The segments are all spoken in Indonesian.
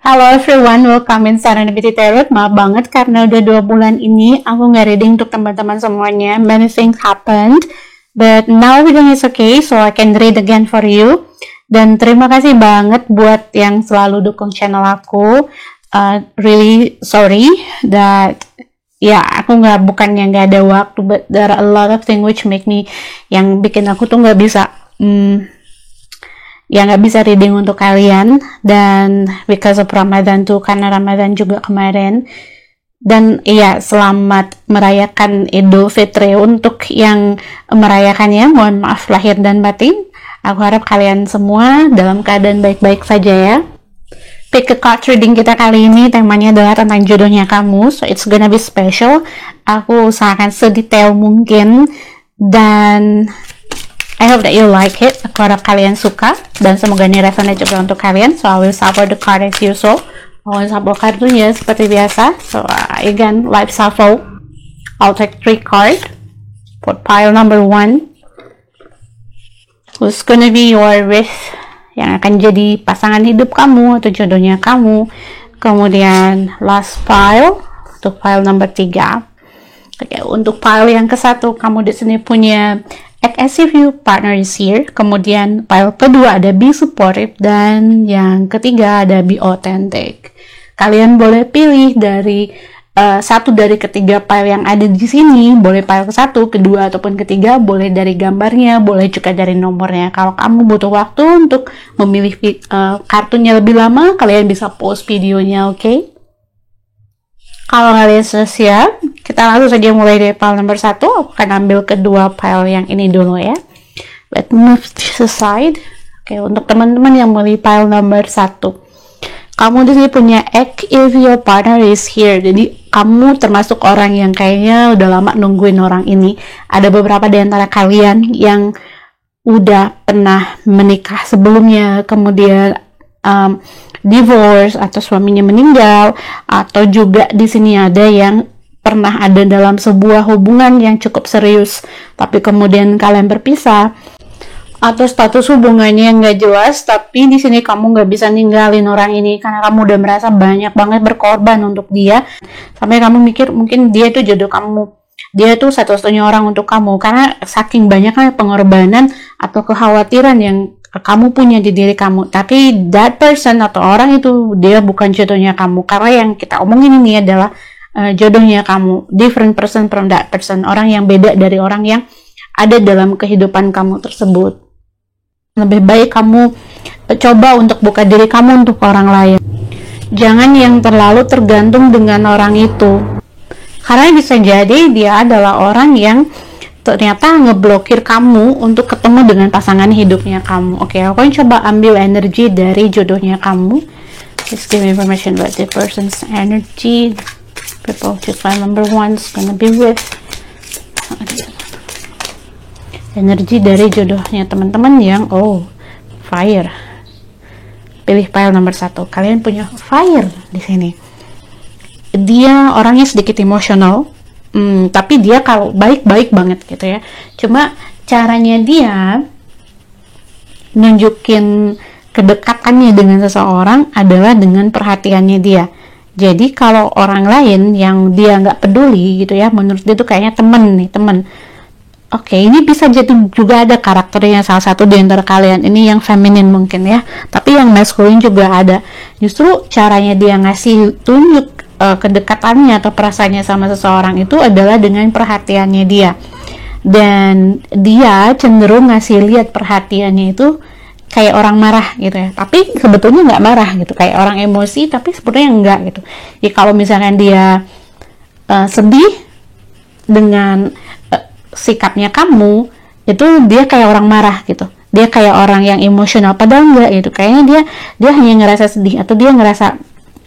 Halo everyone, welcome in Serendipity Tarot. Maaf banget karena udah 2 bulan ini aku nggak reading untuk teman-teman semuanya. Many things happened, but now everything is okay, so I can read again for you. Dan terima kasih banget buat yang selalu dukung channel aku. Really sorry that aku bukannya nggak ada waktu, but there are a lot of things which make me, yang bikin aku tuh nggak bisa nggak bisa reading untuk kalian. Dan because of Ramadan tuh, karena Ramadan juga kemarin. Dan selamat merayakan Idul Fitri untuk yang merayakannya. Mohon maaf lahir dan batin. Aku harap kalian semua dalam keadaan baik-baik saja ya. Pick a card reading kita kali ini temanya adalah tentang jodohnya kamu, so it's gonna be special. Aku usahakan sedetail mungkin dan I hope that you like it. Aku harap kalian suka dan semoga ini resonate juga untuk kalian. So I will shuffle the card as usual. I will shuffle kartunya seperti biasa. So again, live shuffle. I'll take 3 cards for pile number 1. Who's gonna be your wish? Yang akan jadi pasangan hidup kamu atau jodohnya kamu. Kemudian last pile untuk pile number 3. Oke, untuk pile yang ke-1 kamu di sini punya act as if your partner is here. Kemudian pile kedua ada be supportive dan yang ketiga ada be authentic. Kalian boleh pilih dari satu dari ketiga pile yang ada di sini. Boleh pile ke-1, kedua ataupun ketiga, boleh dari gambarnya, boleh juga dari nomornya. Kalau kamu butuh waktu untuk memilih kartunya lebih lama, kalian bisa pause videonya, oke? Kalau kalian sudah siap, kita langsung saja mulai dari pile nomor 1. Aku akan ambil kedua pile yang ini dulu ya. Let's move to the side. Oke, untuk teman-teman yang milih pile nomor 1, kamu di sini punya act if your partner is here. Jadi kamu termasuk orang yang kayaknya udah lama nungguin orang ini. Ada beberapa di antara kalian yang udah pernah menikah sebelumnya, kemudian divorce atau suaminya meninggal, atau juga di sini ada yang pernah ada dalam sebuah hubungan yang cukup serius, tapi kemudian kalian berpisah. Atau status hubungannya nggak jelas, tapi di sini kamu nggak bisa ninggalin orang ini karena kamu udah merasa banyak banget berkorban untuk dia, sampai kamu mikir mungkin dia itu jodoh kamu, dia itu satu-satunya orang untuk kamu, karena saking banyaknya pengorbanan atau kekhawatiran yang kamu punya di diri kamu. Tapi that person atau orang itu dia bukan jodohnya kamu, karena yang kita omongin ini adalah jodohnya kamu, different person from that person, orang yang beda dari orang yang ada dalam kehidupan kamu tersebut. Lebih baik kamu coba untuk buka diri kamu untuk orang lain. Jangan yang terlalu tergantung dengan orang itu. Karena bisa jadi dia adalah orang yang ternyata ngeblokir kamu untuk ketemu dengan pasangan hidupnya kamu. Oke, aku akan coba ambil energi dari jodohnya kamu. Just give me information about the person's energy. People choose file number 1 is gonna be with. Energi dari jodohnya teman-teman yang fire. Pilih pile nomor 1. Kalian punya fire di sini. Dia orangnya sedikit emosional, tapi dia kalau baik-baik banget gitu ya. Cuma caranya dia nunjukin kedekatannya dengan seseorang adalah dengan perhatiannya dia. Jadi kalau orang lain yang dia nggak peduli gitu ya, menurut dia tuh kayaknya temen. Oke, ini bisa jadi juga ada karakternya salah satu di antara kalian ini yang feminin mungkin ya, tapi yang maskulin juga ada. Justru caranya dia ngasih tunjuk kedekatannya atau perasaannya sama seseorang itu adalah dengan perhatiannya dia. Dan dia cenderung ngasih lihat perhatiannya itu kayak orang marah gitu ya, tapi sebetulnya nggak marah gitu, kayak orang emosi tapi sebetulnya enggak gitu. Jadi kalau misalkan dia sedih dengan sikapnya kamu, itu dia kayak orang marah gitu, dia kayak orang yang emosional, padahal enggak gitu. Kayaknya dia hanya ngerasa sedih atau dia ngerasa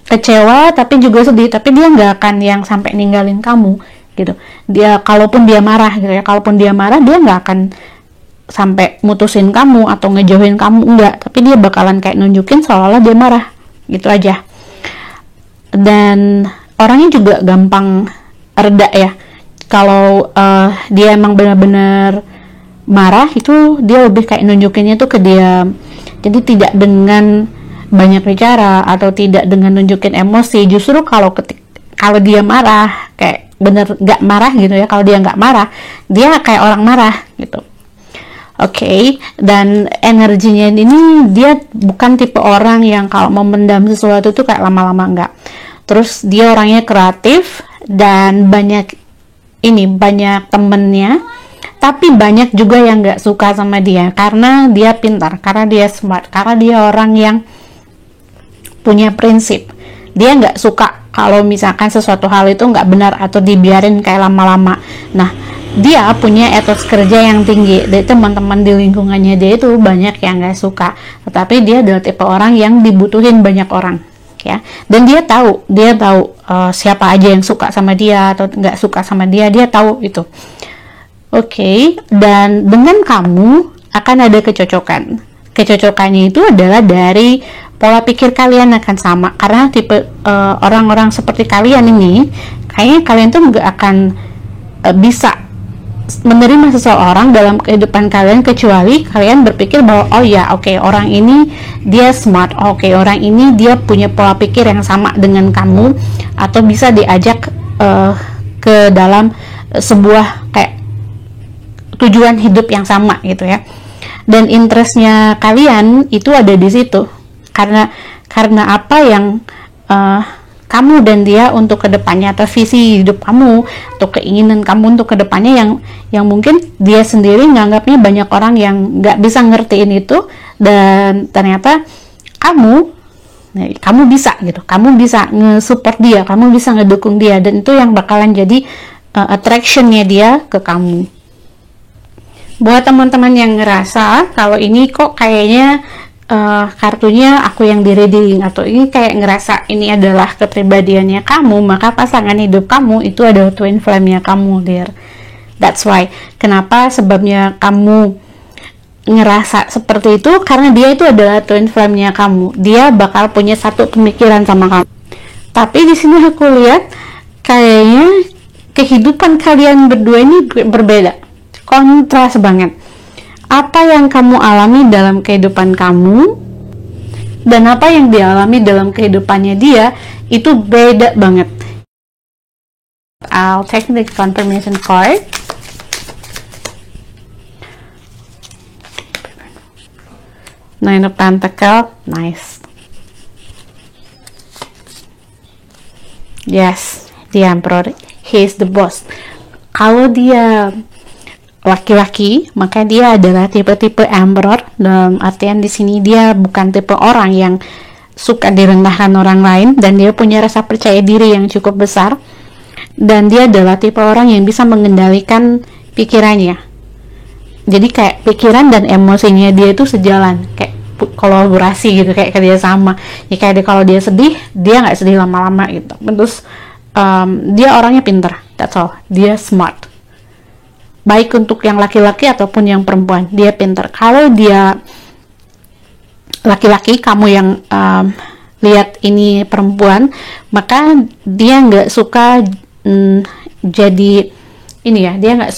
kecewa tapi juga sedih, tapi dia nggak akan yang sampai ninggalin kamu gitu. Dia kalaupun dia marah gitu ya, kalaupun dia marah dia nggak akan sampai mutusin kamu atau ngejauhin kamu, enggak, tapi dia bakalan kayak nunjukin seolah-olah dia marah gitu aja. Dan orangnya juga gampang reda ya. Kalau dia emang benar-benar marah, itu dia lebih kayak nunjukinnya tuh ke dia. Jadi tidak dengan banyak bicara atau tidak dengan nunjukin emosi. Justru kalau dia marah, kayak bener nggak marah gitu ya, kalau dia nggak marah, dia kayak orang marah gitu. Oke, dan energinya ini dia bukan tipe orang yang kalau memendam sesuatu tuh kayak lama-lama, enggak. Terus dia orangnya kreatif dan banyak temennya, tapi banyak juga yang nggak suka sama dia karena dia pintar, karena dia smart, karena dia orang yang punya prinsip. Dia nggak suka kalau misalkan sesuatu hal itu nggak benar atau dibiarin kayak lama-lama. Nah, dia punya etos kerja yang tinggi. Dari teman-teman di lingkungannya dia itu banyak yang nggak suka, tetapi dia adalah tipe orang yang dibutuhin banyak orang, ya. Dan dia tahu siapa aja yang suka sama dia atau nggak suka sama dia, dia tahu itu. Oke, dan dengan kamu akan ada kecocokan. Kecocokannya itu adalah dari pola pikir kalian akan sama, karena tipe orang-orang seperti kalian ini, kayaknya kalian tuh nggak akan bisa menerima seseorang dalam kehidupan kalian kecuali kalian berpikir bahwa orang ini dia smart, orang ini dia punya pola pikir yang sama dengan kamu, atau bisa diajak ke dalam sebuah kayak tujuan hidup yang sama gitu ya. Dan interestnya kalian itu ada di situ karena apa yang kamu dan dia untuk kedepannya, atau visi hidup kamu atau keinginan kamu untuk kedepannya yang mungkin dia sendiri nganggapnya banyak orang yang nggak bisa ngertiin itu, dan ternyata kamu bisa gitu, kamu bisa nge-support dia, kamu bisa ngedukung dia, dan itu yang bakalan jadi attractionnya dia ke kamu. Buat teman-teman yang ngerasa kalau ini kok kayaknya kartunya aku yang di reading, atau ini kayak ngerasa ini adalah kepribadiannya kamu, maka pasangan hidup kamu itu adalah twin flame-nya kamu, dear. That's why. Kenapa? Sebabnya kamu ngerasa seperti itu karena dia itu adalah twin flame-nya kamu. Dia bakal punya satu pemikiran sama kamu. Tapi di sini aku lihat kayaknya kehidupan kalian berdua ini berbeda, kontras banget. Apa yang kamu alami dalam kehidupan kamu dan apa yang dialami dalam kehidupannya dia itu beda banget. I'll take the confirmation card. Nine of Pentacles, nice. Yes, the Emperor, he is the boss. Kalau dia laki-laki, maka dia adalah tipe-tipe Emperor. Dalam artian di sini dia bukan tipe orang yang suka direndahkan orang lain, dan dia punya rasa percaya diri yang cukup besar, dan dia adalah tipe orang yang bisa mengendalikan pikirannya. Jadi kayak pikiran dan emosinya dia itu sejalan, kayak kolaborasi gitu, kayak kerjasama. Ya kayak kalau dia sedih, dia nggak sedih lama-lama gitu. Terus dia orangnya pintar, that's all. Dia smart. Baik untuk yang laki-laki ataupun yang perempuan, dia pintar. Kalau dia laki-laki, kamu yang lihat ini perempuan, maka dia nggak suka jadi ini ya, dia nggak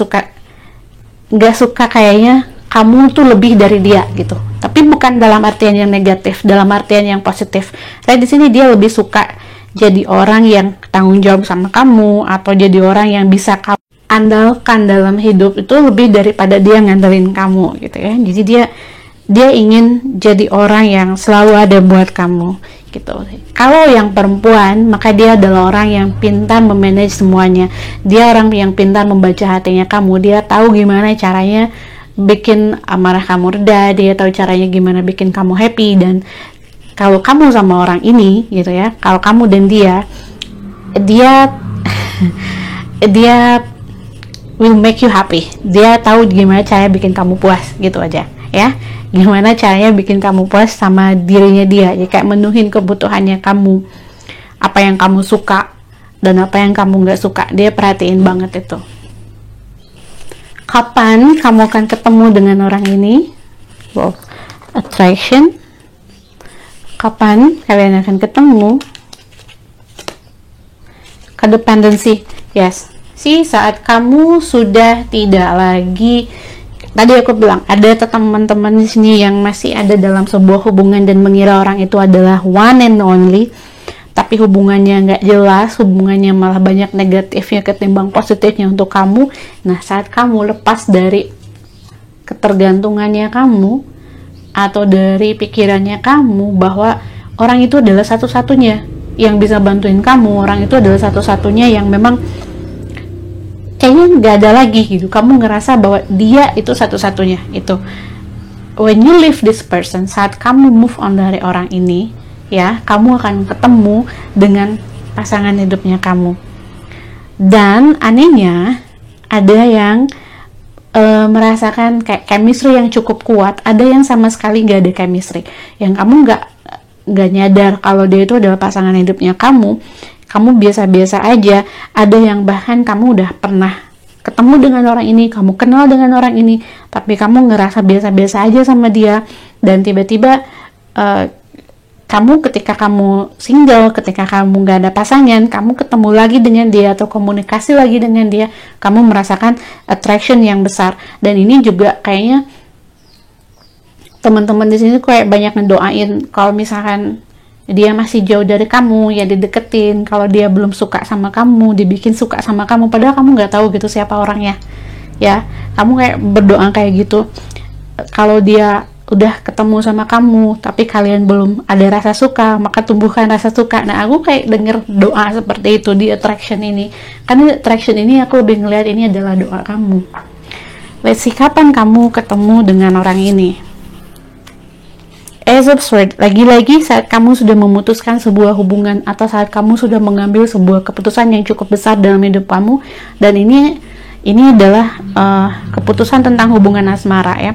suka kayaknya kamu tuh lebih dari dia gitu. Tapi bukan dalam artian yang negatif, dalam artian yang positif. Saya di sini dia lebih suka jadi orang yang tanggung jawab sama kamu, atau jadi orang yang bisa kamu andalkan dalam hidup itu lebih daripada dia ngandelin kamu gitu ya. Jadi dia ingin jadi orang yang selalu ada buat kamu gitu. Kalau yang perempuan, maka dia adalah orang yang pintar memanage semuanya. Dia orang yang pintar membaca hatinya kamu. Dia tahu gimana caranya bikin amarah kamu reda, dia tahu caranya gimana bikin kamu happy. Dan kalau kamu sama orang ini gitu ya, kalau kamu dan dia will make you happy. Dia tahu gimana caranya bikin kamu puas gitu aja ya. Gimana caranya bikin kamu puas sama dirinya dia, ya kayak menuhin kebutuhannya kamu, apa yang kamu suka dan apa yang kamu nggak suka, dia perhatiin banget itu. Kapan kamu akan ketemu dengan orang ini? Wow, attraction. Kapan kalian akan ketemu? Codependency, yes. Saat kamu sudah tidak lagi tadi aku bilang ada teman-teman di sini yang masih ada dalam sebuah hubungan dan mengira orang itu adalah one and only, tapi hubungannya nggak jelas, hubungannya malah banyak negatifnya ketimbang positifnya untuk kamu. Nah, saat kamu lepas dari ketergantungannya kamu atau dari pikirannya kamu bahwa orang itu adalah satu-satunya yang bisa bantuin kamu, orang itu adalah satu-satunya yang memang kayaknya nggak ada lagi gitu, kamu ngerasa bahwa dia itu satu-satunya itu. When you leave this person, saat kamu move on dari orang ini, ya, kamu akan ketemu dengan pasangan hidupnya kamu. Dan anehnya ada yang merasakan kayak chemistry yang cukup kuat, ada yang sama sekali nggak ada chemistry, yang kamu nggak nyadar kalau dia itu adalah pasangan hidupnya kamu biasa-biasa aja. Ada yang bahkan kamu udah pernah ketemu dengan orang ini, kamu kenal dengan orang ini, tapi kamu ngerasa biasa-biasa aja sama dia, dan tiba-tiba kamu ketika kamu single, ketika kamu nggak ada pasangan, kamu ketemu lagi dengan dia atau komunikasi lagi dengan dia, kamu merasakan attraction yang besar. Dan ini juga kayaknya teman-teman di sini kayak banyak ngedoain kalau misalkan dia masih jauh dari kamu, ya dideketin. Kalau dia belum suka sama kamu, dibikin suka sama kamu, padahal kamu nggak tahu gitu siapa orangnya, ya. Kamu kayak berdoa kayak gitu. Kalau dia udah ketemu sama kamu, tapi kalian belum ada rasa suka, maka tumbuhkan rasa suka. Nah, aku kayak denger doa seperti itu di attraction ini. Karena attraction ini aku lebih ngeliat ini adalah doa kamu. Let's see, kapan kamu ketemu dengan orang ini? As of Swords, lagi-lagi saat kamu sudah memutuskan sebuah hubungan atau saat kamu sudah mengambil sebuah keputusan yang cukup besar dalam hidup kamu, dan ini adalah keputusan tentang hubungan asmara, ya.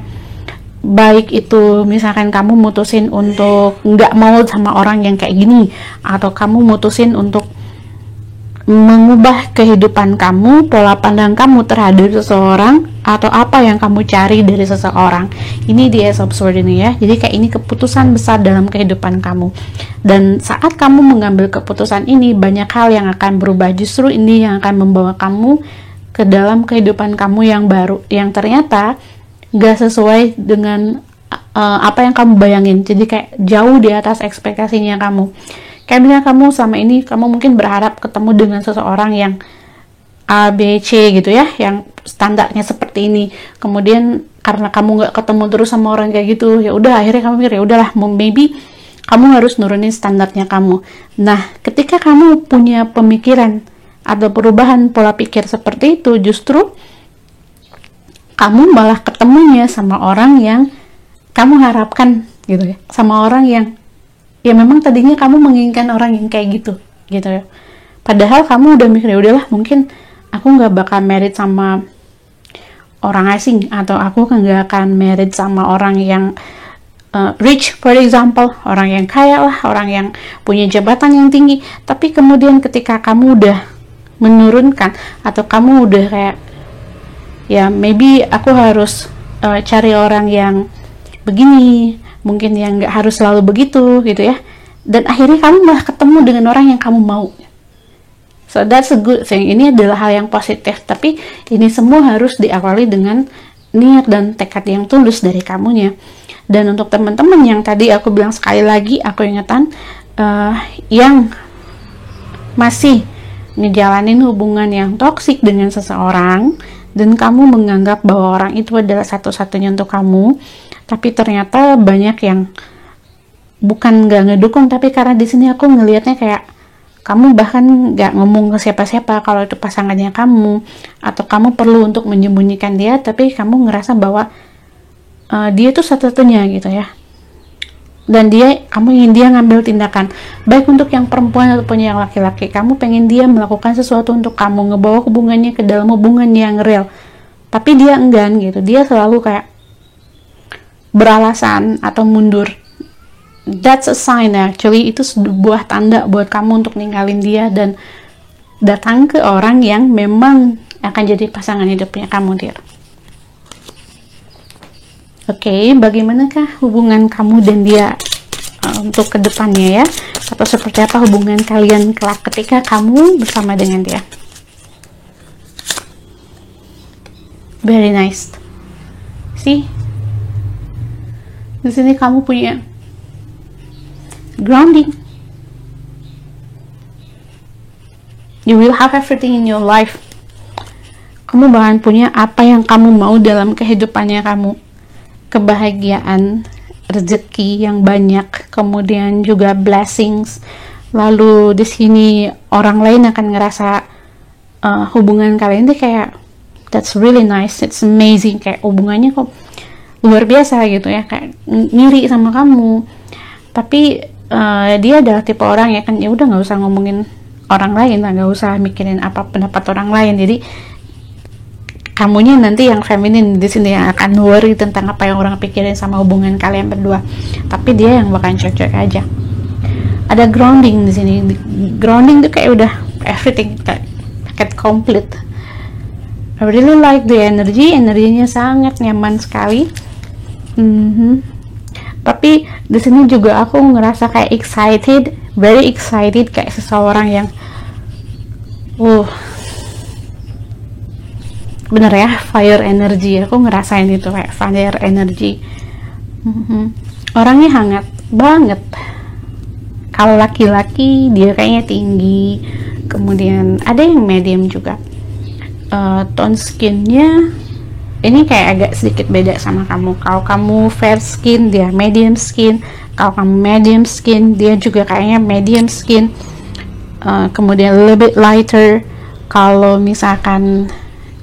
Baik itu misalkan kamu mutusin untuk nggak mau sama orang yang kayak gini, atau kamu mutusin untuk mengubah kehidupan kamu, pola pandang kamu terhadap seseorang, atau apa yang kamu cari dari seseorang. Ini di Ace of Swords ini, ya. Jadi kayak ini keputusan besar dalam kehidupan kamu. Dan saat kamu mengambil keputusan ini, banyak hal yang akan berubah. Justru ini yang akan membawa kamu ke dalam kehidupan kamu yang baru, yang ternyata gak sesuai dengan apa yang kamu bayangin. Jadi kayak jauh di atas ekspektasinya kamu. Kayak misalnya kamu selama ini, kamu mungkin berharap ketemu dengan seseorang yang A, B, C gitu, ya, yang standarnya seperti ini. Kemudian karena kamu nggak ketemu terus sama orang kayak gitu, ya udah akhirnya kamu mikir, ya udahlah, maybe kamu harus nurunin standarnya kamu. Nah, ketika kamu punya pemikiran atau perubahan pola pikir seperti itu, justru kamu malah ketemunya sama orang yang kamu harapkan gitu, ya, sama orang yang ya memang tadinya kamu menginginkan orang yang kayak gitu, ya. Padahal kamu udah mikir, ya udahlah, mungkin aku nggak bakal married sama orang asing, atau aku nggak akan married sama orang yang rich, for example, orang yang kaya lah, orang yang punya jabatan yang tinggi. Tapi kemudian ketika kamu udah menurunkan, atau kamu udah kayak, ya maybe aku harus cari orang yang begini, mungkin yang nggak harus selalu begitu gitu, ya. Dan akhirnya kamu malah ketemu dengan orang yang kamu mau. So that's a good thing. Ini adalah hal yang positif, tapi ini semua harus diawali dengan niat dan tekad yang tulus dari kamunya. Dan untuk teman-teman yang tadi aku bilang, sekali lagi aku ingetan, yang masih ngejalanin hubungan yang toksik dengan seseorang, dan kamu menganggap bahwa orang itu adalah satu-satunya untuk kamu, tapi ternyata banyak yang bukan nggak ngedukung, tapi karena di sini aku ngelihatnya kayak kamu bahkan nggak ngomong ke siapa-siapa kalau itu pasangannya kamu, atau kamu perlu untuk menyembunyikan dia, tapi kamu ngerasa bahwa dia itu satu-satunya gitu, ya. Dan kamu ingin dia ngambil tindakan, baik untuk yang perempuan ataupun yang laki-laki. Kamu pengen dia melakukan sesuatu untuk kamu, ngebawa hubungannya ke dalam hubungan yang real, tapi dia enggan gitu. Dia selalu kayak beralasan atau mundur. That's a sign, actually. Itu sebuah tanda buat kamu untuk ninggalin dia dan datang ke orang yang memang akan jadi pasangan hidupnya kamu, dear. Oke, bagaimanakah hubungan kamu dan dia untuk kedepannya, ya? Atau seperti apa hubungan kalian kelak ketika kamu bersama dengan dia? Very nice. See, di sini kamu punya grounding. You will have everything in your life. Kamu bakalan punya apa yang kamu mau dalam kehidupannya kamu. Kebahagiaan, rezeki yang banyak, kemudian juga blessings. Lalu di sini orang lain akan ngerasa hubungan kalian tuh kayak that's really nice, it's amazing, kayak hubungannya kok luar biasa gitu ya, kayak ngiri sama kamu. Tapi dia adalah tipe orang ya kan, ya udah nggak usah ngomongin orang lain, nggak usah mikirin apa pendapat orang lain. Jadi kamunya nanti yang feminin di sini yang akan worry tentang apa yang orang pikirin sama hubungan kalian berdua. Tapi dia yang bakalan cocok aja. Ada grounding di sini. Grounding tuh kayak udah everything, kayak paket komplit. I really like the energy. Energinya sangat nyaman sekali. Tapi di sini juga aku ngerasa kayak excited, very excited, kayak seseorang yang bener ya, fire energy. Aku ngerasain itu kayak fire energy. Orangnya hangat banget. Kalau laki-laki dia kayaknya tinggi, kemudian ada yang medium juga. Tone skinnya ini kayak agak sedikit beda sama kamu. Kalau kamu fair skin, dia medium skin. Kalau kamu medium skin, dia juga kayaknya medium skin. Kemudian a little bit lighter. Kalau misalkan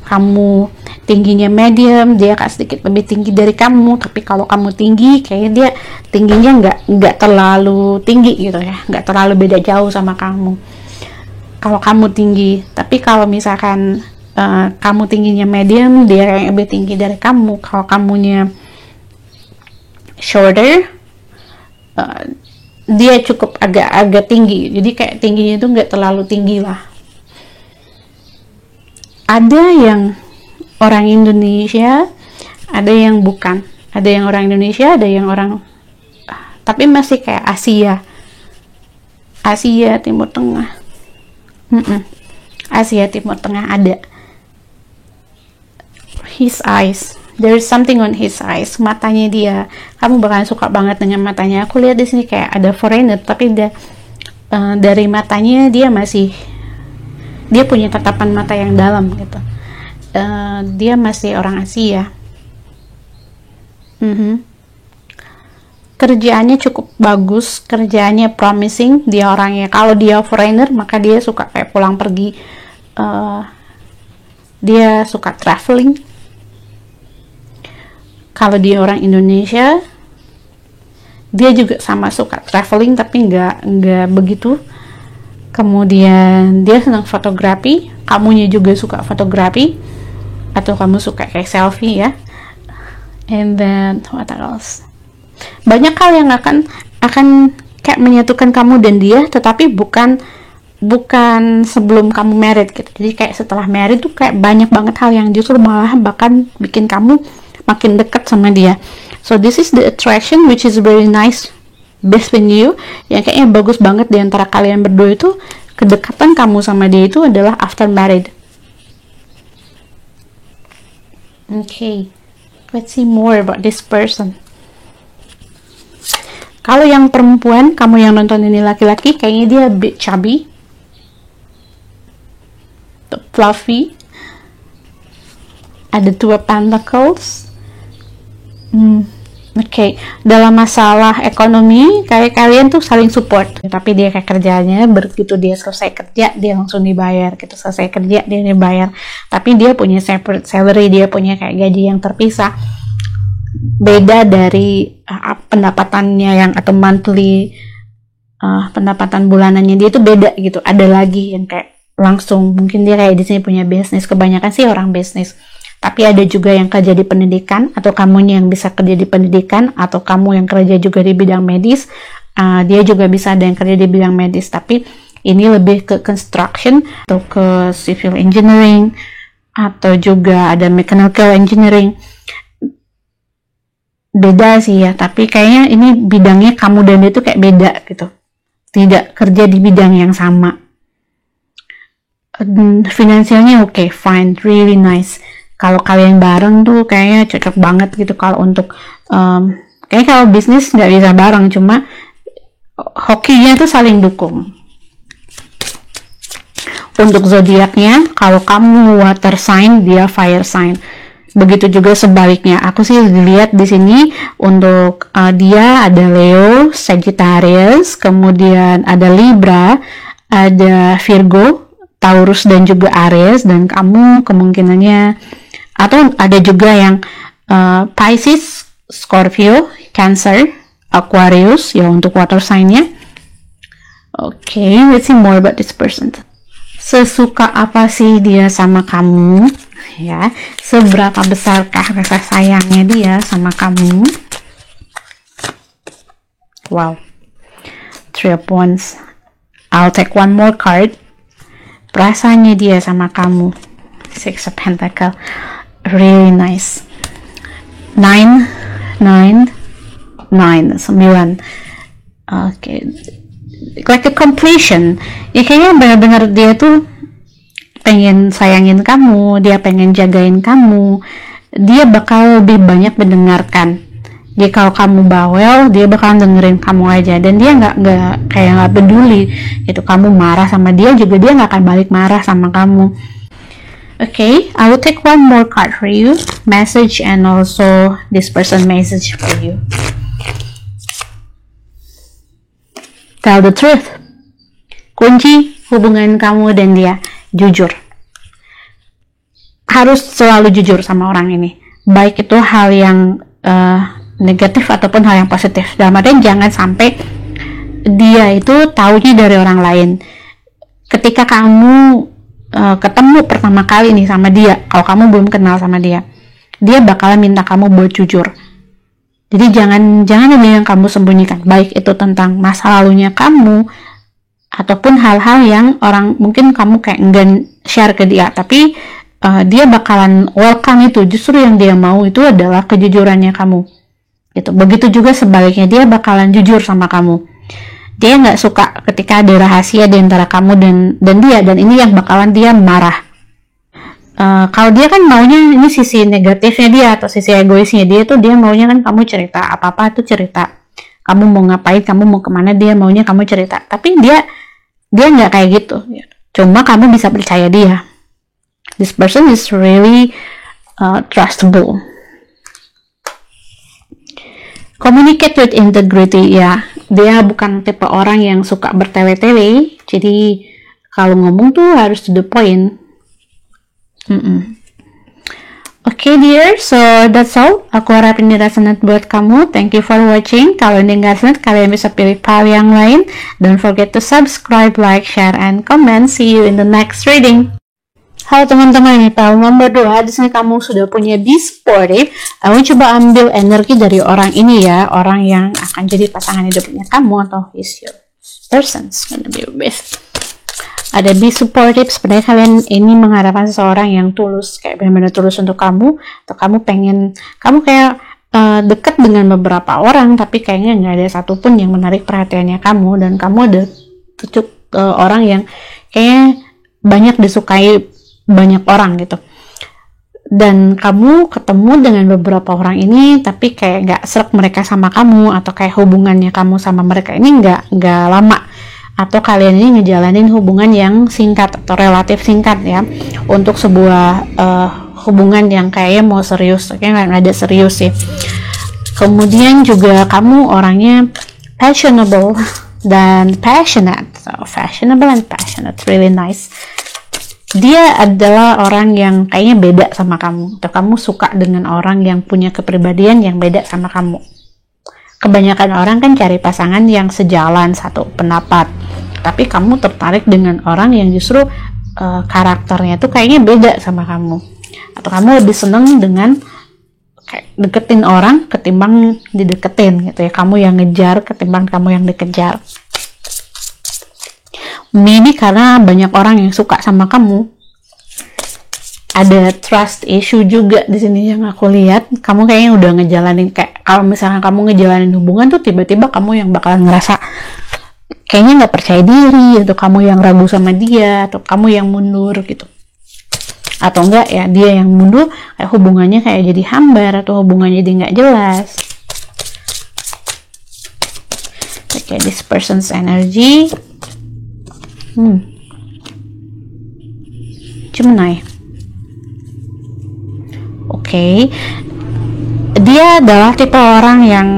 kamu tingginya medium, dia akan sedikit lebih tinggi dari kamu. Tapi kalau kamu tinggi, kayaknya dia tingginya nggak terlalu tinggi gitu ya, nggak terlalu beda jauh sama kamu. Kalau kamu tinggi, tapi kalau misalkan kamu tingginya medium, dia yang lebih tinggi dari kamu. Kalau kamunya shorter, dia cukup agak tinggi. Jadi kayak tingginya itu nggak terlalu tinggi lah. Ada yang orang Indonesia, ada yang bukan. Ada yang orang Indonesia, ada yang orang tapi masih kayak Asia Timur Tengah. Asia Timur Tengah ada. His eyes, there is something on his eyes. Matanya dia, kamu bakalan suka banget dengan matanya. Aku lihat di sini kayak ada foreigner, tapi dari matanya dia punya tatapan mata yang dalam gitu. Dia masih orang Asia. Kerjaannya cukup bagus, kerjaannya promising. Dia orangnya, kalau dia foreigner maka dia suka kayak pulang pergi. Dia suka traveling. Kalau dia orang Indonesia, dia juga sama suka traveling, tapi nggak begitu. Kemudian dia senang fotografi, kamunya juga suka fotografi, atau kamu suka kayak selfie ya. And then what else? Banyak hal yang akan kayak menyatukan kamu dan dia, tetapi bukan sebelum kamu married gitu. Jadi kayak setelah married tuh kayak banyak banget hal yang justru malah bahkan bikin kamu makin dekat sama dia. So this is the attraction which is very nice between you, yang kayaknya bagus banget di antara kalian berdua. Itu kedekatan kamu sama dia itu adalah after married. Okay, let's see more about this person. Kalau yang perempuan, kamu yang nonton ini laki-laki, kayaknya dia a bit chubby, fluffy. Ada 2 pentacles. Oke, dalam masalah ekonomi kayak kalian tuh saling support, tapi dia kayak kerjanya begitu dia selesai kerja dia langsung dibayar gitu, selesai kerja dia dibayar. Tapi dia punya separate salary, dia punya kayak gaji yang terpisah, beda dari pendapatannya yang atau monthly, pendapatan bulanannya dia itu beda gitu. Ada lagi yang kayak langsung, mungkin dia kayak di sini punya bisnis, kebanyakan sih orang bisnis. Tapi ada juga yang kerja di pendidikan, atau kamunya yang bisa kerja di pendidikan, atau kamu yang kerja juga di bidang medis. Dia juga bisa ada yang kerja di bidang medis, tapi ini lebih ke construction atau ke civil engineering, atau juga ada mechanical engineering. Beda sih ya, tapi kayaknya ini bidangnya kamu dan dia tuh kayak beda gitu, tidak kerja di bidang yang sama. Finansialnya oke, fine, really nice. Kalau kalian bareng tuh kayaknya cocok banget gitu. Kalau untuk kayaknya kalau bisnis nggak bisa bareng, cuma hokinya tuh saling dukung. Untuk zodiaknya, kalau kamu water sign, dia fire sign. Begitu juga sebaliknya. Aku sih lihat di sini untuk dia ada Leo, Sagittarius, kemudian ada Libra, ada Virgo, Taurus dan juga Aries, dan kamu kemungkinannya, atau ada juga yang Pisces, Scorpio, Cancer, Aquarius ya untuk water sign-nya. Okay, let's see more about this person. Sesuka apa sih dia sama kamu? Ya, seberapa besarkah rasa sayangnya dia sama kamu? Wow, 3 of Wands. I'll take one more card. Perasaannya dia sama kamu. 6 of Pentacles. Really nice. 9. 9. Okay. Like a completion. Ya kayaknya benar-benar dia tuh pengen sayangin kamu, dia pengen jagain kamu, dia bakal lebih banyak mendengarkan. Jadi kalau kamu bawel, dia bakal dengerin kamu aja, dan dia nggak peduli itu kamu marah sama dia, juga dia nggak akan balik marah sama kamu. Okay, I will take one more card for you, message and also this person message for you. Tell the truth. Kunci hubungan kamu dan dia, jujur. Harus selalu jujur sama orang ini. Baik itu hal yang negatif ataupun hal yang positif. Dalam artian jangan sampai dia itu taunya dari orang lain. Ketika kamu ketemu pertama kali nih sama dia, kalau kamu belum kenal sama dia, dia bakalan minta kamu buat jujur. Jadi jangan ada yang kamu sembunyikan, baik itu tentang masa lalunya kamu ataupun hal-hal yang orang mungkin kamu kayak enggan share ke dia, tapi dia bakalan welcome itu. Justru yang dia mau itu adalah kejujurannya kamu. Gitu. Begitu juga sebaliknya, dia bakalan jujur sama kamu. Dia nggak suka ketika ada rahasia di antara kamu dan dia, dan ini yang bakalan dia marah. Kalau dia kan maunya ini sisi negatifnya dia atau sisi egoisnya dia tuh, dia maunya kan kamu cerita apa-apa tuh cerita. Kamu mau ngapain, kamu mau kemana, dia maunya kamu cerita. Tapi dia nggak kayak gitu. Cuma kamu bisa percaya dia. This person is really trustable. Communicate with integrity, ya. Dia bukan tipe orang yang suka bertele-tele. Jadi kalau ngomong tuh harus to the point. Okay dear, so that's all. Aku harap ini resonate buat kamu. Thank you for watching. Kalau ini nggak resonate, kalian bisa pilih file yang lain. Don't forget to subscribe, like, share, and comment. See you in the next reading. Halo teman-teman, ini file nomor 2. Di sini kamu sudah punya Be Supportive. Kamu coba ambil energi dari orang ini ya, orang yang akan jadi pasangan hidupnya kamu atau is your person's gonna be with. Ada Be Supportive, sebenarnya kalian ini mengharapkan seseorang yang tulus, kayak benar-benar tulus untuk kamu, atau kamu kayak dekat dengan beberapa orang, tapi kayaknya nggak ada satupun yang menarik perhatiannya kamu, dan kamu ada orang yang kayaknya banyak disukai banyak orang gitu. Dan kamu ketemu dengan beberapa orang ini, tapi kayak nggak srek mereka sama kamu, atau kayak hubungannya kamu sama mereka ini nggak lama. Atau kalian ini ngejalanin hubungan yang singkat atau relatif singkat ya, untuk sebuah hubungan yang kayaknya mau serius, kayaknya nggak ada serius sih. Kemudian juga kamu orangnya fashionable dan passionate, so fashionable and passionate, really nice. Dia adalah orang yang kayaknya beda sama kamu, atau kamu suka dengan orang yang punya kepribadian yang beda sama kamu. Kebanyakan orang kan cari pasangan yang sejalan, satu pendapat, tapi kamu tertarik dengan orang yang justru karakternya tuh kayaknya beda sama kamu, atau kamu lebih seneng dengan kayak deketin orang ketimbang dideketin gitu ya, kamu yang ngejar ketimbang kamu yang dikejar. Maybe karena banyak orang yang suka sama kamu. Ada trust issue juga di sini yang aku lihat. Kamu kayaknya udah ngejalanin, kayak kalau misalnya kamu ngejalanin hubungan tuh tiba-tiba kamu yang bakalan ngerasa kayaknya nggak percaya diri, atau kamu yang ragu sama dia, atau kamu yang mundur gitu. atau enggak ya dia yang mundur, kayak hubungannya kayak jadi hambar atau hubungannya jadi nggak jelas. Okay, this person's energy. Gemini. Oke. Dia adalah tipe orang yang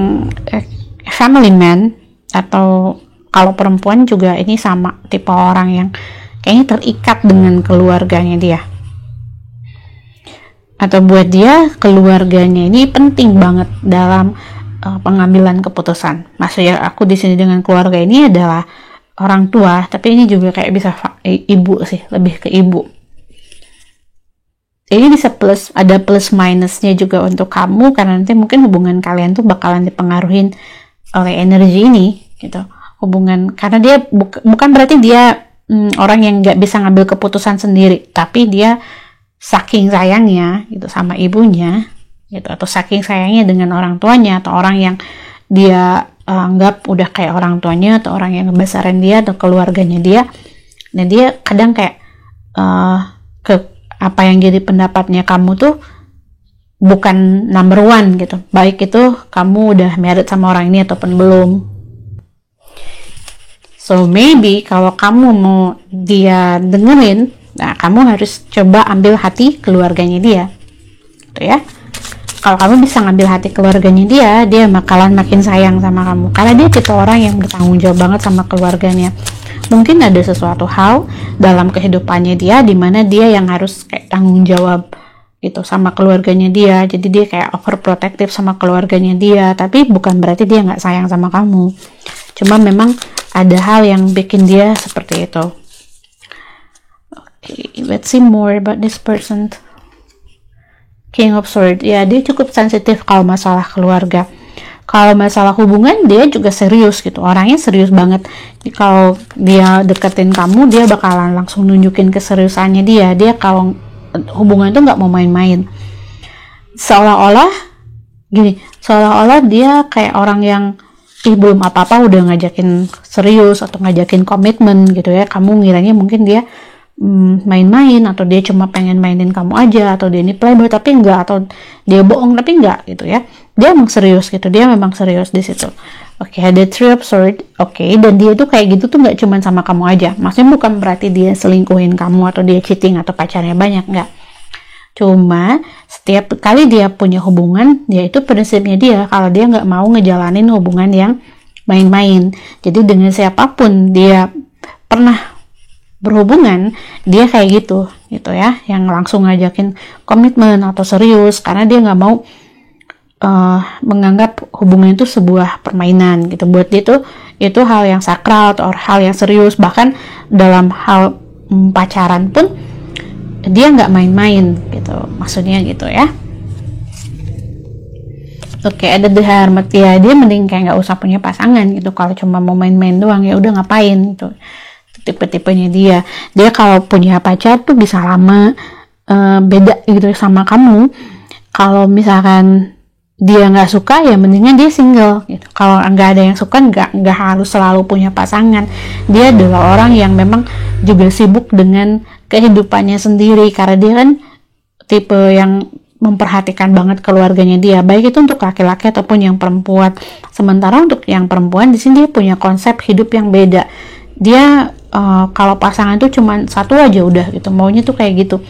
family man, atau kalau perempuan juga ini sama, tipe orang yang kayaknya terikat dengan keluarganya dia. Atau buat dia keluarganya ini penting banget dalam pengambilan keputusan. Maksudnya aku di sini dengan keluarga ini adalah orang tua, tapi ini juga kayak bisa ibu sih, lebih ke ibu. Ini bisa ada plus minusnya juga untuk kamu, karena nanti mungkin hubungan kalian tuh bakalan dipengaruhin oleh energi ini gitu. Hubungan, karena dia bukan berarti dia orang yang nggak bisa ngambil keputusan sendiri, tapi dia saking sayangnya gitu sama ibunya gitu, atau saking sayangnya dengan orang tuanya, atau orang yang dia anggap udah kayak orang tuanya, atau orang yang ngebesarin dia atau keluarganya dia, dan dia kadang kayak apa yang jadi pendapatnya kamu tuh bukan number one gitu, baik itu kamu udah married sama orang ini ataupun belum. So maybe kalau kamu mau dia dengerin, nah kamu harus coba ambil hati keluarganya dia gitu ya. Kalau kamu bisa ngambil hati keluarganya dia bakalan makin sayang sama kamu, karena dia tipe orang yang bertanggung jawab banget sama keluarganya. Mungkin ada sesuatu hal dalam kehidupannya dia dimana dia yang harus kayak tanggung jawab gitu sama keluarganya dia, jadi dia kayak overprotective sama keluarganya dia, tapi bukan berarti dia nggak sayang sama kamu, cuma memang ada hal yang bikin dia seperti itu. Okay, let's see more about this person. King of Swords, ya dia cukup sensitif kalau masalah keluarga. Kalau masalah hubungan dia juga serius gitu, orangnya serius banget. Jadi kalau dia deketin kamu, dia bakalan langsung nunjukin keseriusannya dia. Dia kalau hubungan itu nggak mau main-main. Seolah-olah dia kayak orang yang belum apa-apa udah ngajakin serius atau ngajakin komitmen gitu ya. Kamu ngiranya mungkin dia main-main, atau dia cuma pengen mainin kamu aja, atau dia ini playboy tapi enggak, atau dia bohong tapi enggak gitu ya. Dia emang serius gitu, dia memang serius di situ. Oke, ada Three of Swords. Oke, dan dia tuh kayak gitu tuh nggak cuma sama kamu aja. Maksudnya bukan berarti dia selingkuhin kamu atau dia cheating atau pacarnya banyak, enggak. Cuma setiap kali dia punya hubungan, dia itu prinsipnya dia kalau dia nggak mau ngejalanin hubungan yang main-main. Jadi dengan siapapun dia pernah berhubungan, dia kayak gitu ya, yang langsung ngajakin komitmen atau serius, karena dia nggak mau menganggap hubungan itu sebuah permainan gitu. Buat dia itu hal yang sakral atau hal yang serius. Bahkan dalam hal pacaran pun dia nggak main-main gitu, maksudnya gitu ya. Oke, ada The Hermit, ya dia mending kayak nggak usah punya pasangan gitu. Kalau cuma mau main-main doang ya udah ngapain gitu. Tipe-tipenya dia kalau punya pacar tuh bisa lama, beda gitu sama kamu. Kalau misalkan dia nggak suka ya mendingan dia single gitu. Kalau nggak ada yang suka, nggak harus selalu punya pasangan. Dia adalah orang yang memang juga sibuk dengan kehidupannya sendiri, karena dia kan tipe yang memperhatikan banget keluarganya dia, baik itu untuk laki-laki ataupun yang perempuan. Sementara untuk yang perempuan di sini dia punya konsep hidup yang beda. Dia kalau pasangan tuh cuma satu aja udah gitu, maunya tuh kayak gitu,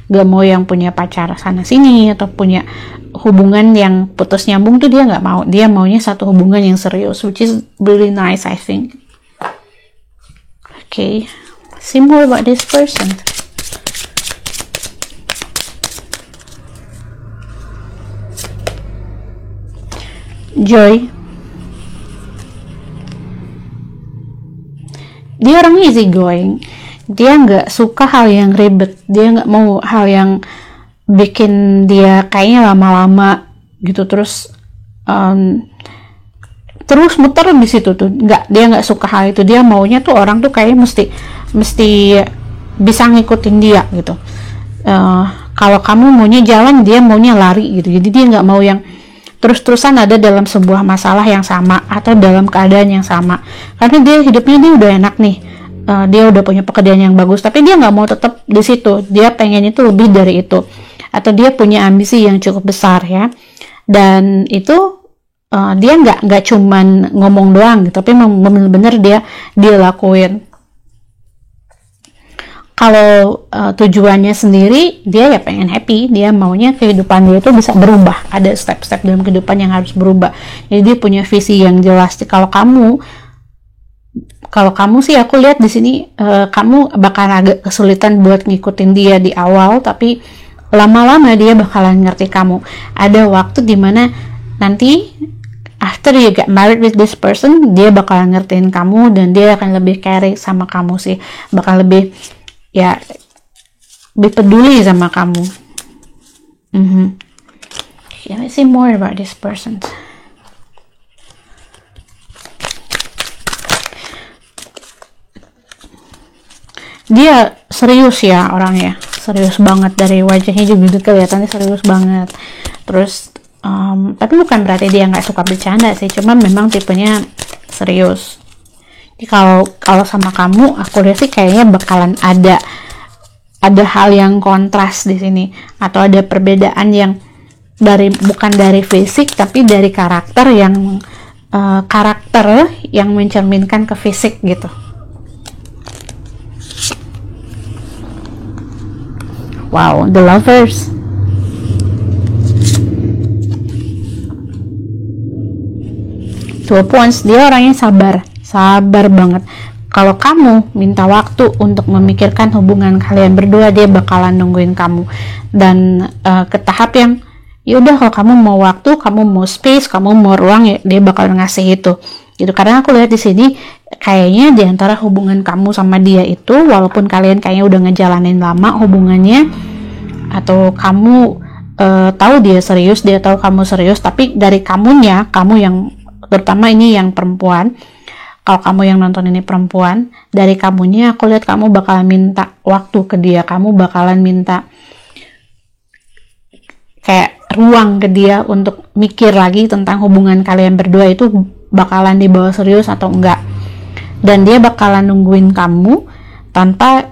gak mau yang punya pacar sana sini atau punya hubungan yang putus nyambung tuh dia nggak mau. Dia maunya satu hubungan yang serius, which is really nice I think. Okay, see more about this person. Joy, dia orang easy going. Dia nggak suka hal yang ribet, dia nggak mau hal yang bikin dia kayaknya lama-lama gitu, terus muter di situ tuh. Dia nggak suka hal itu. Dia maunya tuh orang tuh kayaknya mesti bisa ngikutin dia gitu. Kalau kamu maunya jalan, dia maunya lari gitu. Jadi dia nggak mau yang terus-terusan ada dalam sebuah masalah yang sama atau dalam keadaan yang sama, karena dia hidupnya dia udah enak nih, dia udah punya pekerjaan yang bagus, tapi dia nggak mau tetap di situ, dia pengen itu lebih dari itu, atau dia punya ambisi yang cukup besar ya, dan itu dia nggak cuman ngomong doang gitu, tapi bener-bener dia lakuin. Kalau tujuannya sendiri, dia ya pengen happy, dia maunya kehidupan dia itu bisa berubah, ada step-step dalam kehidupan yang harus berubah. Jadi dia punya visi yang jelas. Kalau kamu sih aku lihat di sini kamu bakal agak kesulitan buat ngikutin dia di awal, tapi lama-lama dia bakalan ngerti kamu. Ada waktu dimana nanti after you get married with this person, dia bakalan ngertiin kamu dan dia akan lebih care sama kamu sih, bakal lebih peduli sama kamu. Let me see more about this person. Dia serius ya orangnya, serius banget, dari wajahnya juga kelihatannya serius banget. Terus tapi bukan berarti dia nggak suka bercanda sih, cuma memang tipenya serius. Jadi kalau sama kamu, aku lihat sih kayaknya bakalan ada hal yang kontras di sini, atau ada perbedaan yang bukan dari fisik tapi dari karakter yang mencerminkan ke fisik gitu. Wow, the lovers. Two of Wands, dia orangnya sabar banget. Kalau kamu minta waktu untuk memikirkan hubungan kalian berdua, dia bakalan nungguin kamu, dan ke tahap yang yaudah, kalau kamu mau waktu, kamu mau space, kamu mau ruang, ya dia bakal ngasih itu gitu. Karena aku lihat di sini kayaknya di antara hubungan kamu sama dia itu, walaupun kalian kayaknya udah ngejalanin lama hubungannya, atau kamu tahu dia serius, dia tahu kamu serius, tapi dari kamu yang terutama ini yang perempuan, kalau kamu yang nonton ini perempuan, dari kamunya aku lihat kamu bakalan minta waktu ke dia, kamu bakalan minta kayak ruang ke dia untuk mikir lagi tentang hubungan kalian berdua itu bakalan dibawa serius atau enggak, dan dia bakalan nungguin kamu tanpa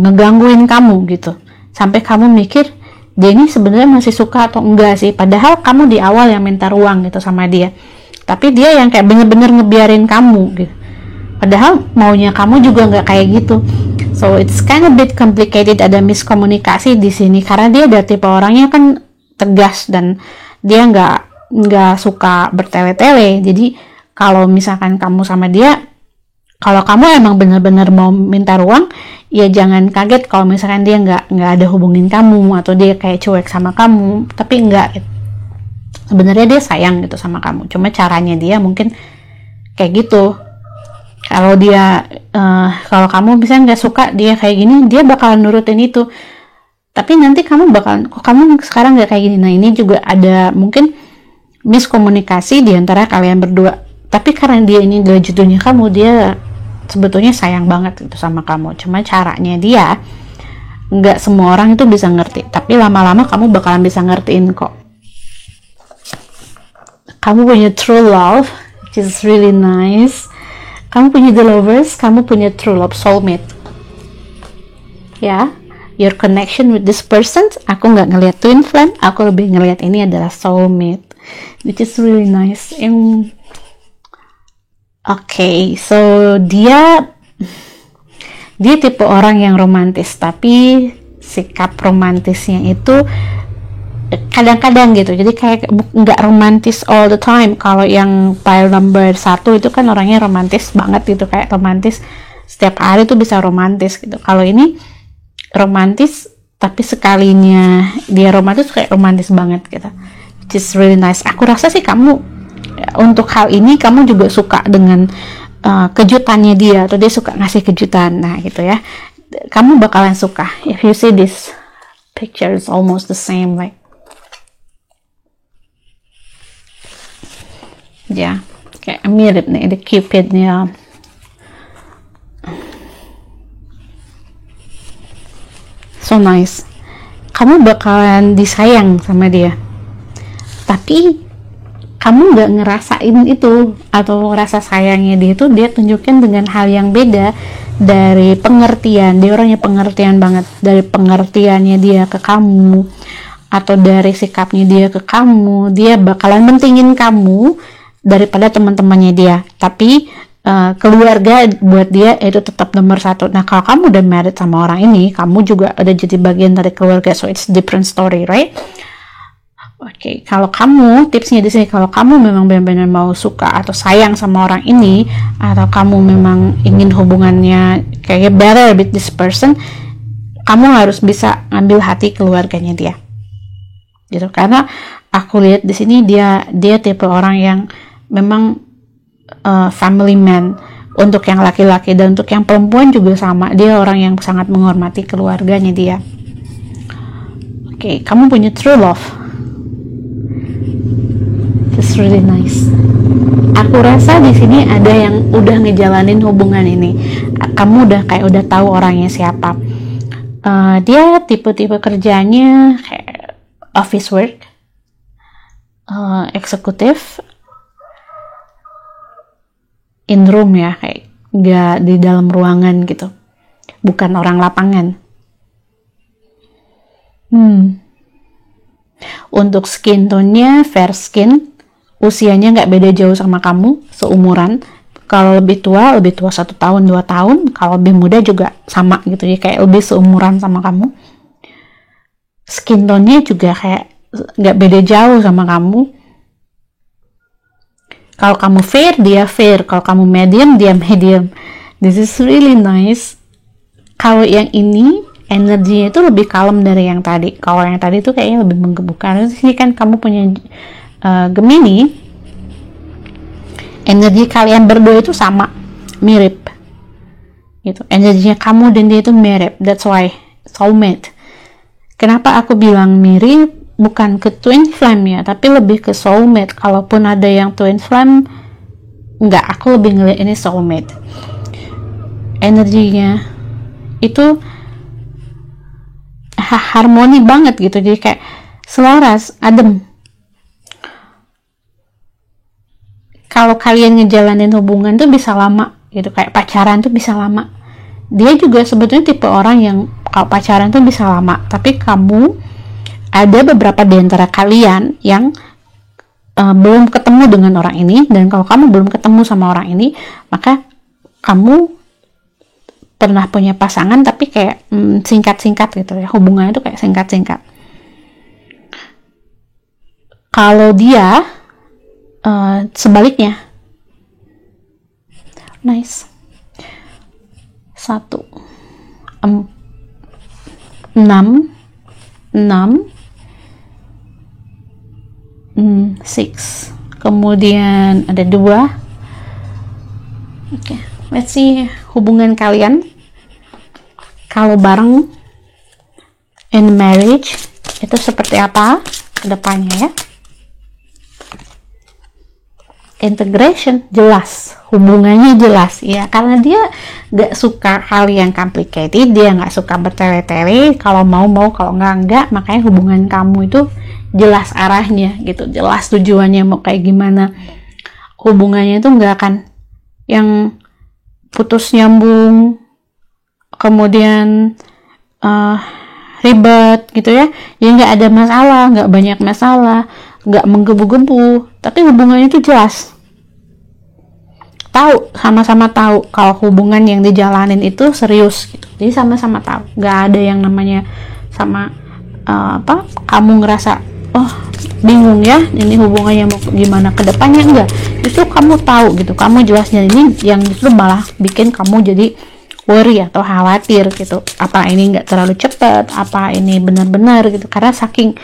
ngegangguin kamu gitu, sampai kamu mikir dia ini sebenarnya masih suka atau enggak sih, padahal kamu di awal yang minta ruang gitu sama dia, tapi dia yang kayak bener-bener ngebiarin kamu gitu, padahal maunya kamu juga nggak kayak gitu. So it's kind of bit complicated, ada miskomunikasi di sini, karena dia dari tipe orangnya kan tegas, dan dia nggak suka bertele-tele. Jadi kalau misalkan kamu sama dia, kalau kamu emang bener-bener mau minta ruang, ya jangan kaget kalau misalkan dia nggak ada hubungin kamu, atau dia kayak cuek sama kamu, tapi enggak gitu. Sebenarnya dia sayang gitu sama kamu, cuma caranya dia mungkin kayak gitu. Kalau kalau kamu misalnya nggak suka dia kayak gini, dia bakalan nurutin itu, tapi nanti kamu kok kamu sekarang nggak kayak gini. Nah, ini juga ada mungkin miskomunikasi di antara kalian berdua, tapi karena dia ini adalah judulnya kamu, dia sebetulnya sayang banget gitu sama kamu, cuma caranya dia, nggak semua orang itu bisa ngerti, tapi lama-lama kamu bakalan bisa ngertiin kok. Kamu punya true love, which is really nice. Kamu punya the lovers, kamu punya true love, soulmate. Ya, your connection with this person, aku nggak ngelihat twin flame, aku lebih ngelihat ini adalah soulmate, which is really nice. Okay, so dia tipe orang yang romantis, tapi sikap romantisnya itu kadang-kadang gitu, jadi kayak nggak romantis all the time. Kalau yang pile number 1 itu kan orangnya romantis banget gitu, kayak romantis setiap hari tuh bisa romantis gitu. Kalau ini romantis, tapi sekalinya dia romantis kayak romantis banget gitu, which is really nice. Aku rasa sih kamu untuk hal ini kamu juga suka dengan kejutannya dia, atau dia suka ngasih kejutan. Nah gitu ya, kamu bakalan suka. If you see this picture, it's almost the same, like ya, kayak mirip nih, ada Cupidnya. So nice. Kamu bakalan disayang sama dia, tapi kamu nggak ngerasain itu, atau rasa sayangnya dia itu dia tunjukkan dengan hal yang beda dari pengertian. Dia orangnya pengertian banget, dari pengertiannya dia ke kamu atau dari sikapnya dia ke kamu, dia bakalan mentingin kamu daripada teman-temannya dia. Tapi keluarga buat dia itu tetap nomor satu. Nah, kalau kamu udah married sama orang ini, kamu juga udah jadi bagian dari keluarga, so it's different story, right? Oke, kalau kamu, tipsnya di sini, kalau kamu memang benar-benar mau suka atau sayang sama orang ini, atau kamu memang ingin hubungannya kayak better with this person, kamu harus bisa ngambil hati keluarganya dia, gitu. Karena aku lihat di sini dia tipe orang yang memang family man untuk yang laki-laki, dan untuk yang perempuan juga sama. Dia orang yang sangat menghormati keluarganya dia. Oke, kamu punya true love. It's really nice. Aku rasa di sini ada yang udah ngejalanin hubungan ini. Kamu udah tahu orangnya siapa. Dia tipe-tipe kerjanya kayak office work, eksekutif, in room ya, kayak nggak di dalam ruangan gitu. Bukan orang lapangan. Untuk skin tone-nya fair skin. Usianya nggak beda jauh sama kamu, seumuran. Kalau lebih tua 1 tahun 2 tahun, kalau lebih muda juga sama gitu ya, kayak lebih seumuran sama kamu. Skin tone-nya juga kayak nggak beda jauh sama kamu. Kalau kamu fair, dia fair. Kalau kamu medium, dia medium. This is really nice. Kalau yang ini energinya itu lebih kalem dari yang tadi. Kalau yang tadi itu kayaknya lebih menggebu-gebu. Di sini kan kamu punya Gemini, energi kalian berdua itu sama, mirip gitu. Energinya kamu dan dia itu mirip, that's why soulmate. Kenapa aku bilang mirip, bukan ke twin flame ya, tapi lebih ke soulmate. Kalaupun ada yang twin flame, enggak, aku lebih ngeliat ini soulmate. Energinya itu harmoni banget gitu, jadi kayak selaras, adem. Kalau kalian ngejalanin hubungan tuh bisa lama gitu, kayak pacaran tuh bisa lama. Dia juga sebetulnya tipe orang yang kalau pacaran tuh bisa lama, tapi kamu ada beberapa di antara kalian yang belum ketemu dengan orang ini, dan kalau kamu belum ketemu sama orang ini, maka kamu pernah punya pasangan tapi kayak singkat-singkat gitu ya, hubungannya tuh kayak singkat-singkat. Kalau dia sebaliknya, nice. 1 6 6 kemudian ada 2. Oke, let's see hubungan kalian kalau bareng in marriage itu seperti apa ke depannya ya. Integration jelas, hubungannya jelas ya, karena dia gak suka hal yang complicated, dia gak suka bertele-tele, kalau mau, kalau enggak, makanya hubungan kamu itu jelas arahnya gitu, jelas tujuannya mau kayak gimana. Hubungannya itu gak akan yang putus nyambung, kemudian ribet gitu ya, gak ada masalah, gak banyak masalah, gak menggebu-gebu, tapi hubungannya itu jelas. Tahu, sama-sama tahu kalau hubungan yang dijalanin itu serius gitu. Jadi sama-sama tahu, nggak ada yang namanya sama kamu ngerasa bingung ya ini hubungannya mau gimana ke depannya, enggak. Justru kamu tahu gitu, kamu jelasnya, ini yang justru malah bikin kamu jadi worry atau khawatir gitu. Apa ini nggak terlalu cepat, apa ini benar-benar gitu, karena saking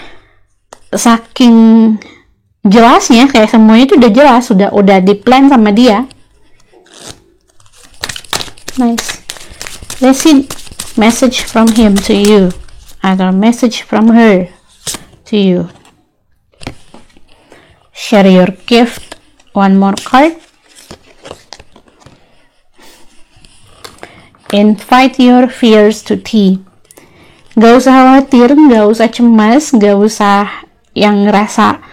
jelasnya, kayak semuanya itu udah jelas, udah di plan sama dia. Nice. Let's see message from him to you, atau message from her to you. Share your gift. One more card. Invite your fears to tea. Gak usah khawatir, gak usah cemas, gak usah yang ngerasa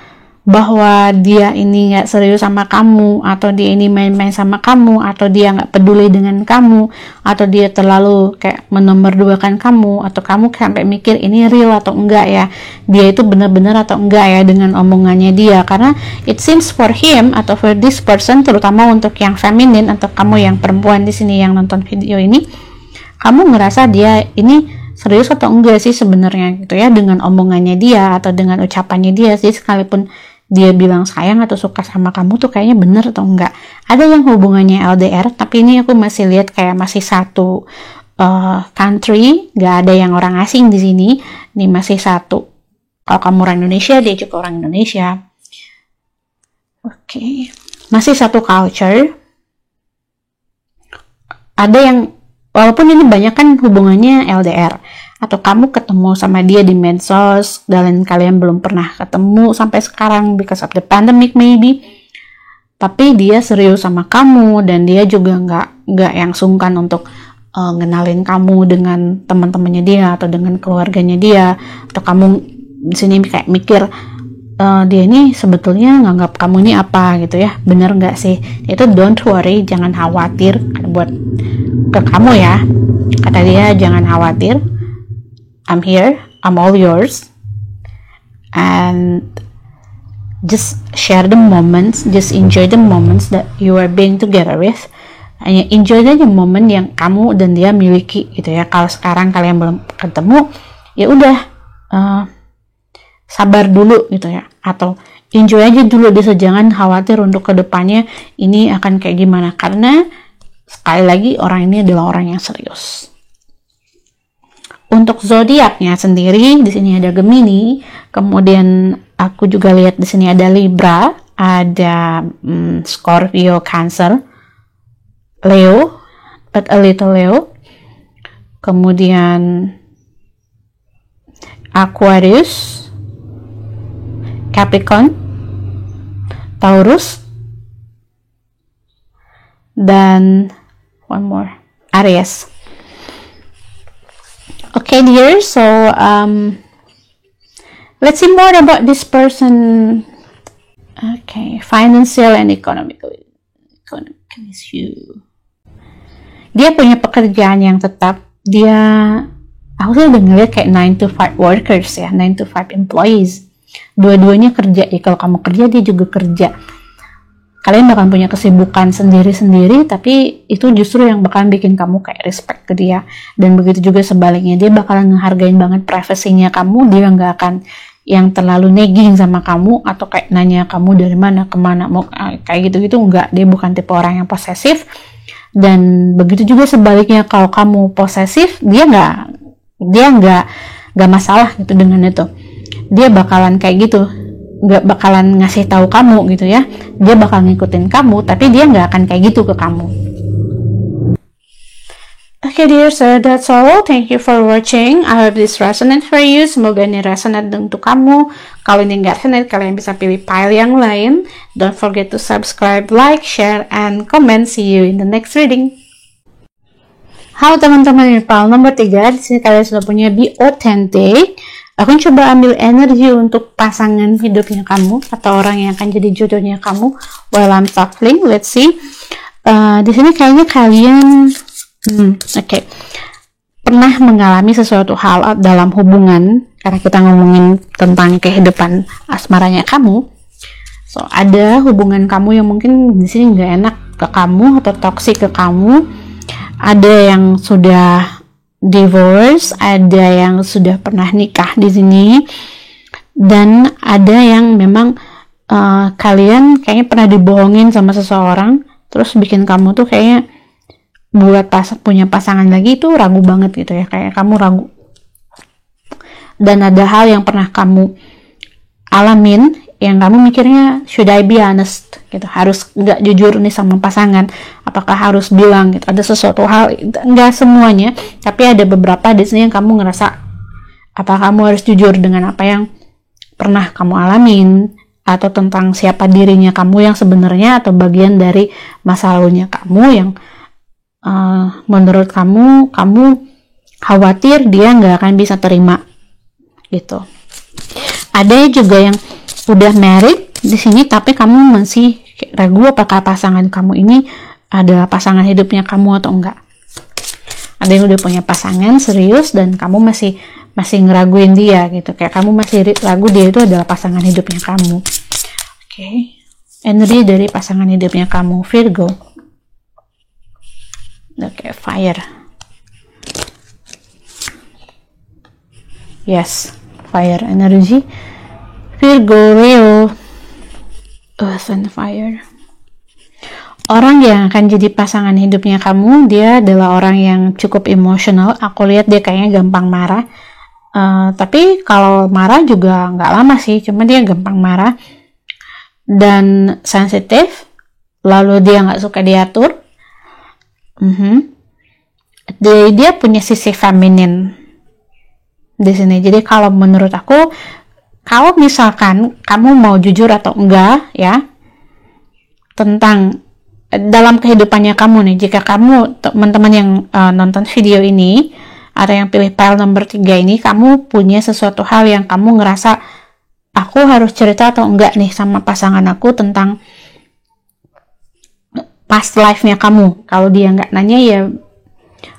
bahwa dia ini nggak serius sama kamu, atau dia ini main-main sama kamu, atau dia nggak peduli dengan kamu, atau dia terlalu kayak menomorduakan kamu, atau kamu sampai mikir ini real atau enggak ya, dia itu benar-benar atau enggak ya dengan omongannya dia. Karena it seems for him atau for this person, terutama untuk yang feminin atau kamu yang perempuan di sini yang nonton video ini, kamu ngerasa dia ini serius atau enggak sih sebenarnya gitu ya dengan omongannya dia atau dengan ucapannya dia sih. Sekalipun dia bilang sayang atau suka sama kamu tuh kayaknya bener atau enggak. Ada yang hubungannya LDR, tapi ini aku masih lihat kayak masih satu country, nggak ada yang orang asing di sini. Ini masih satu. Kalau kamu orang Indonesia, dia juga orang Indonesia. Oke. Masih satu culture. Ada yang, walaupun ini banyak kan hubungannya LDR, atau kamu ketemu sama dia di medsos dan kalian belum pernah ketemu sampai sekarang because of the pandemic maybe, tapi dia serius sama kamu dan dia juga nggak yang sungkan untuk ngenalin kamu dengan teman-temannya dia atau dengan keluarganya dia, atau kamu di sini kayak mikir dia ini sebetulnya nganggap kamu ini apa gitu ya, bener nggak sih? Itu don't worry, jangan khawatir buat ke kamu ya, kata dia jangan khawatir, I'm here, I'm all yours, and just share the moments, just enjoy the moments that you are being together with. Hanya enjoy aja momen yang kamu dan dia miliki gitu ya. Kalau sekarang kalian belum ketemu, ya udah sabar dulu gitu ya, atau enjoy aja dulu deh, jangan khawatir untuk kedepannya ini akan kayak gimana, karena sekali lagi orang ini adalah orang yang serius. Untuk zodiaknya sendiri di sini ada Gemini, kemudian aku juga lihat di sini ada Libra, ada Scorpio, Cancer, Leo, but a little Leo, kemudian Aquarius, Capricorn, Taurus, dan one more, Aries. Okay, dear, so let's see more about this person. Okay, financial and economical issue. Dia punya pekerjaan yang tetap. Aku sih udah ngeliat kayak 9 to 5 workers ya, 9 to 5 employees. Dua-duanya kerja ya. Kalau kamu kerja, dia juga kerja. Kalian bakal punya kesibukan sendiri-sendiri, tapi itu justru yang bakalan bikin kamu kayak respect ke dia. Dan begitu juga sebaliknya, dia bakalan ngehargain banget privasinya kamu. Dia nggak akan yang terlalu nagging sama kamu atau kayak nanya kamu dari mana kemana mau kayak gitu-gitu. Enggak, dia bukan tipe orang yang posesif. Dan begitu juga sebaliknya, kalau kamu posesif, dia nggak masalah gitu dengan itu. Dia bakalan kayak gitu, nggak bakalan ngasih tahu kamu gitu ya, dia bakal ngikutin kamu, tapi dia nggak akan kayak gitu ke kamu. Okay dear, so that's all. Thank you for watching. I hope this resonate for you. Semoga ini resonate untuk kamu. Kalau ini nggak resonate, kalian bisa pilih pile yang lain. Don't forget to subscribe, like, share, and comment. See you in the next reading. Halo teman-teman, ini pile nomor 3. Di sini kalian sudah punya Be Authentic. Aku coba ambil energi untuk pasangan hidupnya kamu atau orang yang akan jadi jodohnya kamu. While I'm shuffling, let's see. Di sini kayaknya kalian pernah mengalami sesuatu hal dalam hubungan, karena kita ngomongin tentang kehidupan asmaranya kamu. So ada hubungan kamu yang mungkin di sini nggak enak ke kamu atau toksik ke kamu. Ada yang sudah divorce, ada yang sudah pernah nikah di sini, dan ada yang memang kalian kayaknya pernah dibohongin sama seseorang, terus bikin kamu tuh kayaknya buat punya pasangan lagi itu ragu banget gitu ya, kayak kamu ragu. Dan ada hal yang pernah kamu alamin yang kamu mikirnya, should I be honest gitu, harus nggak jujur nih sama pasangan, apakah harus bilang gitu. Ada sesuatu hal, nggak semuanya, tapi ada beberapa di sini yang kamu ngerasa apa kamu harus jujur dengan apa yang pernah kamu alamin, atau tentang siapa dirinya kamu yang sebenarnya, atau bagian dari masa lalunya kamu yang menurut kamu khawatir dia nggak akan bisa terima gitu. Ada juga yang udah married di sini, tapi kamu masih ragu apakah pasangan kamu ini adalah pasangan hidupnya kamu atau enggak. Ada yang udah punya pasangan serius dan kamu masih ngeraguin dia gitu, kayak kamu masih ragu dia itu adalah pasangan hidupnya kamu. Oke. Energi dari pasangan hidupnya kamu, Virgo. Oke, fire. Yes, fire energy. Virgo, Leo, Earth and fire. Orang yang akan jadi pasangan hidupnya kamu, dia adalah orang yang cukup emosional. Aku lihat dia kayaknya gampang marah. Tapi kalau marah juga nggak lama sih, cuma dia gampang marah. Dan sensitif, lalu dia nggak suka diatur. Dia punya sisi feminin di sini. Jadi kalau menurut aku, kalau misalkan kamu mau jujur atau enggak ya tentang dalam kehidupannya kamu nih, jika kamu teman-teman yang nonton video ini ada yang pilih pile nomor 3 ini, kamu punya sesuatu hal yang kamu ngerasa aku harus cerita atau enggak nih sama pasangan aku tentang past life-nya kamu. Kalau dia nggak nanya ya,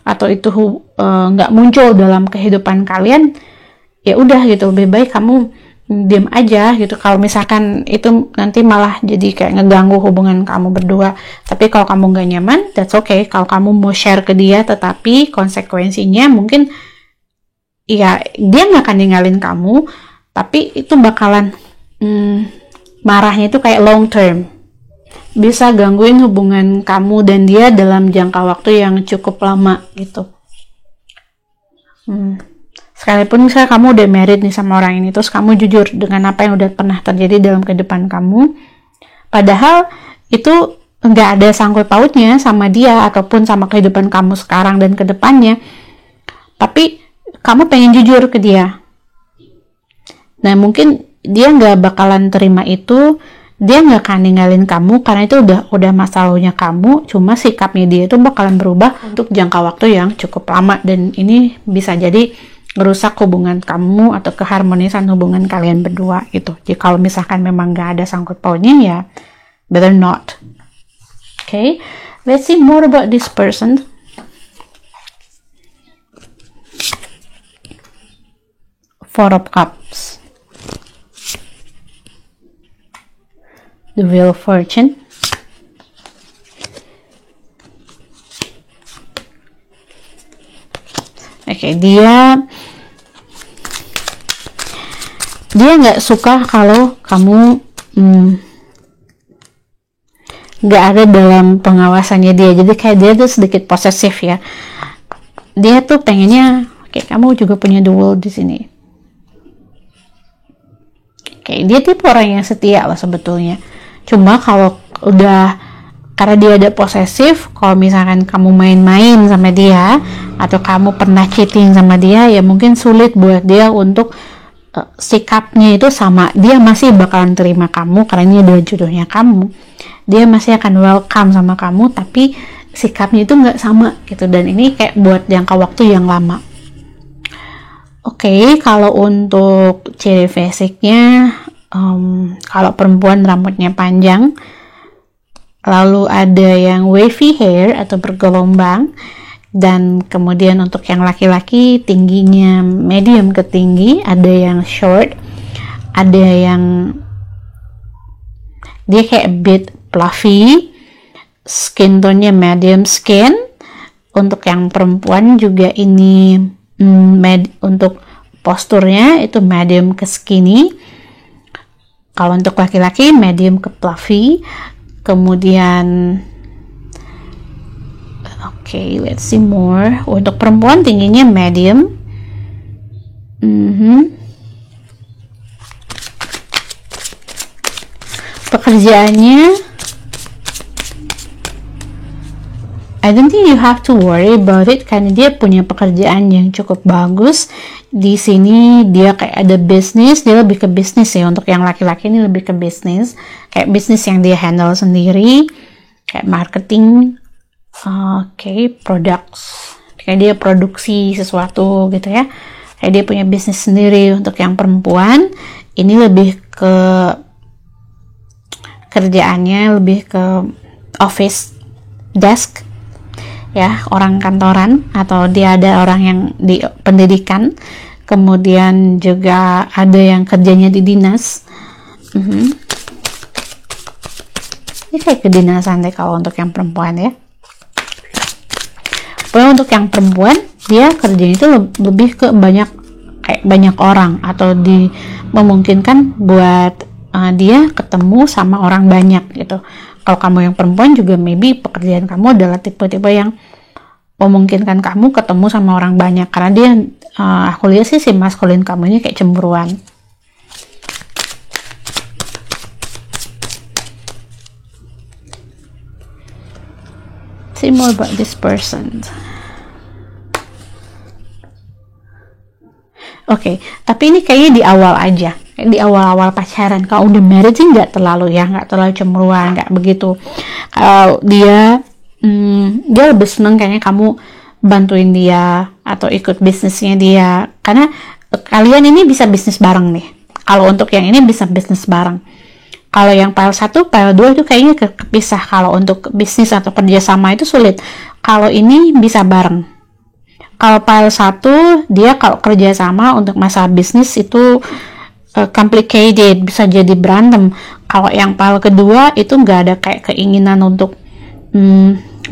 atau itu nggak muncul dalam kehidupan kalian, ya udah gitu, lebih baik kamu diam aja gitu. Kalau misalkan itu nanti malah jadi kayak ngeganggu hubungan kamu berdua. Tapi kalau kamu nggak nyaman, that's okay. Kalau kamu mau share ke dia, tetapi konsekuensinya mungkin ya dia nggak akan ninggalin kamu, tapi itu bakalan marahnya itu kayak long term, bisa gangguin hubungan kamu dan dia dalam jangka waktu yang cukup lama gitu. Sekalipun misalnya kamu udah married nih sama orang ini, terus kamu jujur dengan apa yang udah pernah terjadi dalam kehidupan kamu, padahal itu nggak ada sangkut pautnya sama dia ataupun sama kehidupan kamu sekarang dan kedepannya, tapi kamu pengen jujur ke dia. Nah mungkin dia nggak bakalan terima itu, dia nggak akan ninggalin kamu karena itu udah masa lalunya kamu, cuma sikapnya dia itu bakalan berubah untuk jangka waktu yang cukup lama, dan ini bisa jadi merusak hubungan kamu atau keharmonisan hubungan kalian berdua gitu. Jadi kalau misalkan memang nggak ada sangkut pautnya ya better not. Okay, let's see more about this person. Four of Cups, the Wheel of Fortune, oke, dia nggak suka kalau kamu nggak ada dalam pengawasannya dia. Jadi kayak dia tuh sedikit posesif ya. Dia tuh pengennya, oke, kamu juga punya the World di sini. Oke, dia tipe orang yang setia lah sebetulnya. Cuma kalau udah, karena dia ada posesif, kalau misalkan kamu main-main sama dia atau kamu pernah cheating sama dia, ya mungkin sulit buat dia untuk sikapnya itu sama. Dia masih bakalan terima kamu karena ini adalah jodohnya kamu. Dia masih akan welcome sama kamu, tapi sikapnya itu nggak sama gitu. Dan ini kayak buat jangka waktu yang lama. Oke, kalau untuk ciri fisiknya, kalau perempuan rambutnya panjang, lalu ada yang wavy hair atau bergelombang, dan kemudian untuk yang laki-laki tingginya medium ke tinggi, ada yang short, ada yang dia kayak a bit fluffy, skin tone-nya medium skin. Untuk yang perempuan juga ini untuk posturnya itu medium ke skinny. Kalau untuk laki-laki medium ke fluffy. Kemudian oke, let's see more. Untuk perempuan tingginya medium. Pekerjaannya, I don't think you have to worry about it karena dia punya pekerjaan yang cukup bagus. Di sini dia kayak ada bisnis, dia lebih ke bisnis ya. Untuk yang laki-laki ini lebih ke bisnis, kayak bisnis yang dia handle sendiri, kayak marketing, products, kayak dia produksi sesuatu gitu ya. Kayak dia punya bisnis sendiri. Untuk yang perempuan ini lebih ke kerjaannya lebih ke office desk, ya, orang kantoran, atau dia ada orang yang di pendidikan, kemudian juga ada yang kerjanya di dinas. Ini kayak kedinasan deh kalau untuk yang perempuan ya. Pokoknya untuk yang perempuan, dia kerjanya itu lebih ke banyak orang, atau memungkinkan buat dia ketemu sama orang banyak gitu. Kalau kamu yang perempuan juga maybe pekerjaan kamu adalah tipe-tipe yang memungkinkan kamu ketemu sama orang banyak, karena dia aku lihat sih si maskulin kamu ini kayak cemburuan. See more about this person. Oke, tapi ini kayaknya di awal aja, di awal-awal pacaran. Kalau udah married sih nggak terlalu cemburuan, nggak begitu. Kalau dia lebih seneng kayaknya kamu bantuin dia atau ikut bisnisnya dia, karena kalian ini bisa bisnis bareng nih. Kalau untuk yang ini bisa bisnis bareng. Kalau yang pile 1, pile 2 itu kayaknya kepisah. Kalau untuk bisnis atau kerjasama itu sulit. Kalau ini bisa bareng. Kalau pile 1, dia kalau kerjasama untuk masalah bisnis itu complicated, bisa jadi berantem. Kalau yang pile kedua itu nggak ada kayak keinginan untuk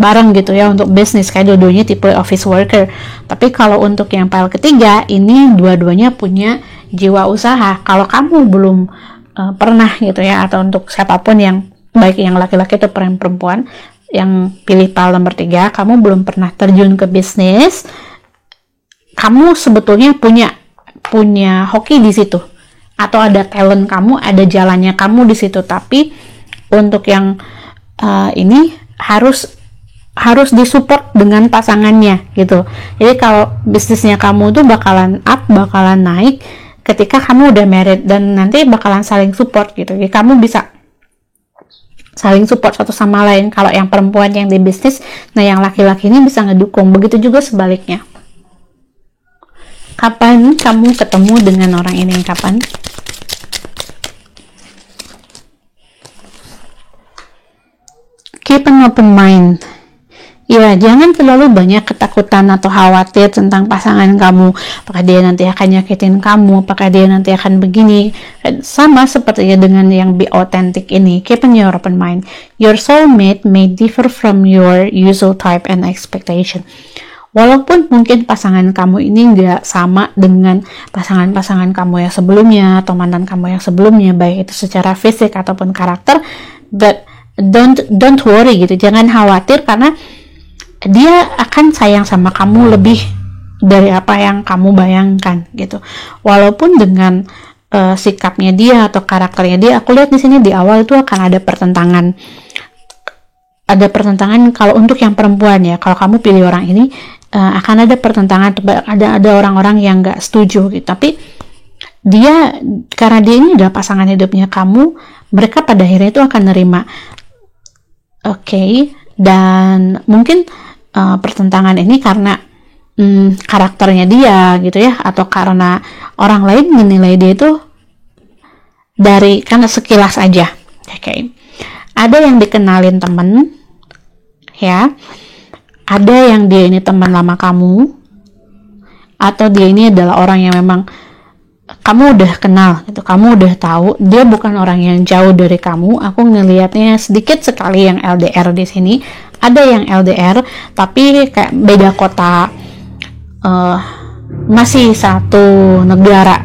bareng gitu ya, untuk bisnis, kayak dua-duanya tipe office worker. Tapi kalau untuk yang pile ketiga, ini dua-duanya punya jiwa usaha. Kalau kamu belum pernah gitu ya, atau untuk siapapun yang baik yang laki-laki atau perempuan yang pilih pile nomor 3, kamu belum pernah terjun ke bisnis, kamu sebetulnya punya hoki di situ, atau ada talent kamu, ada jalannya kamu di situ. Tapi untuk yang ini harus disupport dengan pasangannya gitu. Jadi kalau bisnisnya kamu tuh bakalan up, bakalan naik ketika kamu udah married, dan nanti bakalan saling support gitu. Jadi kamu bisa saling support satu sama lain. Kalau yang perempuan yang di bisnis, nah yang laki-laki ini bisa ngedukung. Begitu juga sebaliknya. Kapan kamu ketemu dengan orang ini? Kapan? Keep an open mind. Ya, jangan terlalu banyak ketakutan atau khawatir tentang pasangan kamu. Apakah dia nanti akan nyakitin kamu? Apakah dia nanti akan begini? Sama sepertinya dengan yang be authentic ini. Keep an open mind. Your soulmate may differ from your usual type and expectation. Walaupun mungkin pasangan kamu ini nggak sama dengan pasangan-pasangan kamu yang sebelumnya atau mantan kamu yang sebelumnya, baik itu secara fisik ataupun karakter, but don't worry gitu, jangan khawatir, karena dia akan sayang sama kamu lebih dari apa yang kamu bayangkan gitu. Walaupun dengan sikapnya dia atau karakternya dia, aku lihat di sini di awal itu akan ada pertentangan. Ada pertentangan kalau untuk yang perempuan ya, kalau kamu pilih orang ini akan ada pertentangan, ada orang-orang yang nggak setuju gitu. Tapi dia, karena dia ini adalah pasangan hidupnya kamu, mereka pada akhirnya itu akan nerima. Oke. Dan mungkin pertentangan ini karena karakternya dia gitu ya, atau karena orang lain menilai dia itu karena sekilas aja. Oke. Ada yang dikenalin temen ya, ada yang dia ini teman lama kamu, atau dia ini adalah orang yang memang kamu udah kenal gitu, kamu udah tahu dia bukan orang yang jauh dari kamu. Aku ngelihatnya sedikit sekali yang LDR di sini. Ada yang LDR tapi kayak beda kota, masih satu negara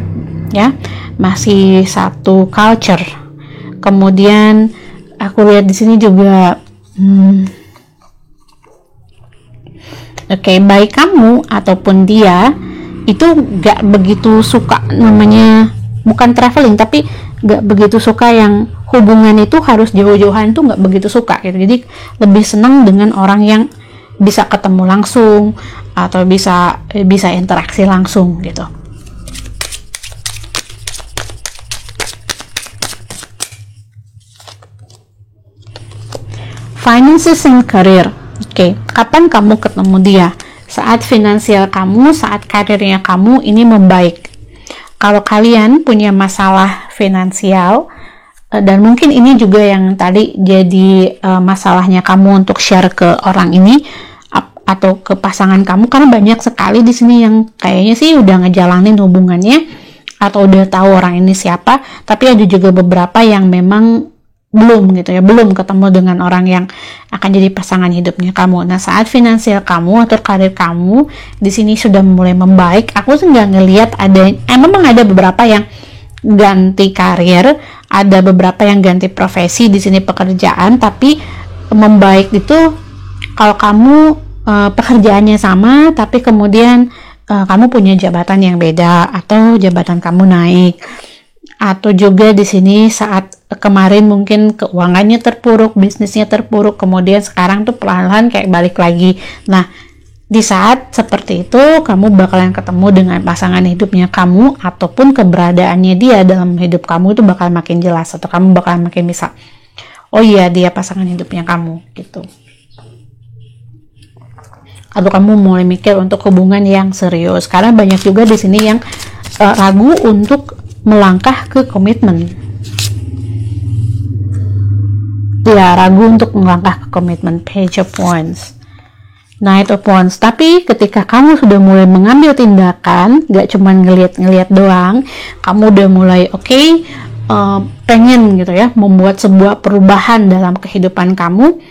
ya, masih satu culture. Kemudian aku lihat di sini juga baik kamu ataupun dia itu gak begitu suka, namanya bukan traveling, tapi gak begitu suka yang hubungan itu harus jauh-jauhan, tuh gak begitu suka gitu. Jadi lebih senang dengan orang yang bisa ketemu langsung atau bisa interaksi langsung gitu. Finances and career. Kapan kamu ketemu dia? Saat finansial kamu, saat karirnya kamu ini membaik. Kalau kalian punya masalah finansial, Dan mungkin ini juga yang tadi jadi masalahnya kamu untuk share ke orang ini atau ke pasangan kamu, karena banyak sekali di sini yang kayaknya sih udah ngejalanin hubungannya atau udah tahu orang ini siapa, tapi ada juga beberapa yang memang belum gitu ya, belum ketemu dengan orang yang akan jadi pasangan hidupnya kamu. Nah, saat finansial kamu atau karir kamu di sini sudah mulai membaik, aku sih nggak ngelihat ada, memang ada beberapa yang ganti karir, ada beberapa yang ganti profesi di sini pekerjaan, tapi membaik itu kalau kamu pekerjaannya sama, tapi kemudian kamu punya jabatan yang beda atau jabatan kamu naik, atau juga di sini saat kemarin mungkin keuangannya terpuruk, bisnisnya terpuruk, kemudian sekarang tuh perlahan-lahan kayak balik lagi. Nah, di saat seperti itu, kamu bakalan ketemu dengan pasangan hidupnya kamu, ataupun keberadaannya dia dalam hidup kamu itu bakal makin jelas, atau kamu bakalan makin bisa, oh iya dia pasangan hidupnya kamu, gitu. Atau kamu mulai mikir untuk hubungan yang serius, karena banyak juga di sini yang ragu untuk melangkah ke komitmen. Ya, ragu untuk melangkah ke komitmen, Page of Wands. Knight of Wands. Tapi ketika kamu sudah mulai mengambil tindakan, gak cuma ngeliat doang, kamu udah mulai pengen gitu ya, membuat sebuah perubahan dalam kehidupan kamu,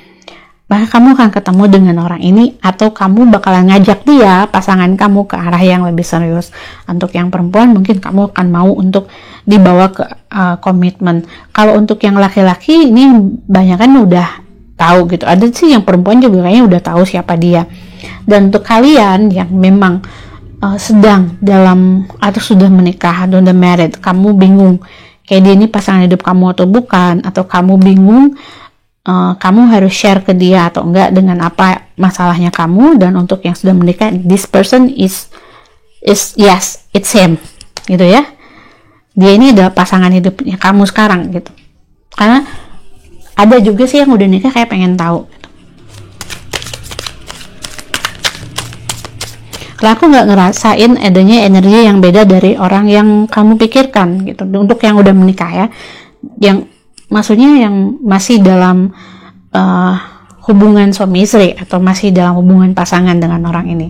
maka kamu akan ketemu dengan orang ini, atau kamu bakalan ngajak dia, pasangan kamu, ke arah yang lebih serius. Untuk yang perempuan mungkin kamu akan mau untuk dibawa ke komitmen. Kalau untuk yang laki-laki ini banyak kan udah tahu gitu, ada sih yang perempuan juga kayaknya udah tahu siapa dia. Dan untuk kalian yang memang sedang dalam atau sudah menikah atau udah married, kamu bingung kayak dia ini pasangan hidup kamu atau bukan, atau kamu bingung kamu harus share ke dia atau enggak dengan apa masalahnya kamu. Dan untuk yang sudah menikah, this person is yes, it's him gitu ya, dia ini adalah pasangan hidupnya kamu sekarang gitu. Karena ada juga sih yang udah nikah kayak pengen tahu gitu. Kalau aku nggak ngerasain adanya energi yang beda dari orang yang kamu pikirkan gitu. Untuk yang udah menikah ya, yang maksudnya yang masih dalam hubungan suami istri atau masih dalam hubungan pasangan dengan orang ini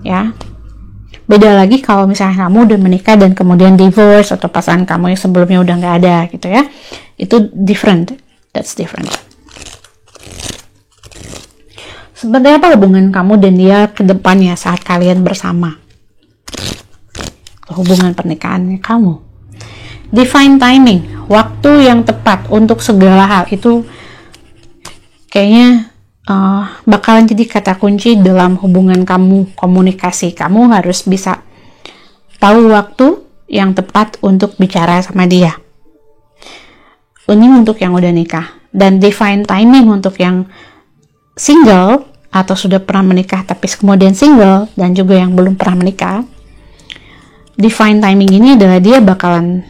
ya. Beda lagi kalau misalnya kamu udah menikah dan kemudian divorce, atau pasangan kamu yang sebelumnya udah nggak ada gitu ya, itu different. That's different. Seperti apa hubungan kamu dan dia ke depannya saat kalian bersama? Hubungan pernikahannya kamu. Divine timing, waktu yang tepat untuk segala hal itu kayaknya bakalan jadi kata kunci dalam hubungan kamu, komunikasi. Kamu harus bisa tahu waktu yang tepat untuk bicara sama dia. Ini untuk yang udah nikah. Dan divine timing untuk yang single atau sudah pernah menikah tapi kemudian single, dan juga yang belum pernah menikah. Divine timing ini adalah dia bakalan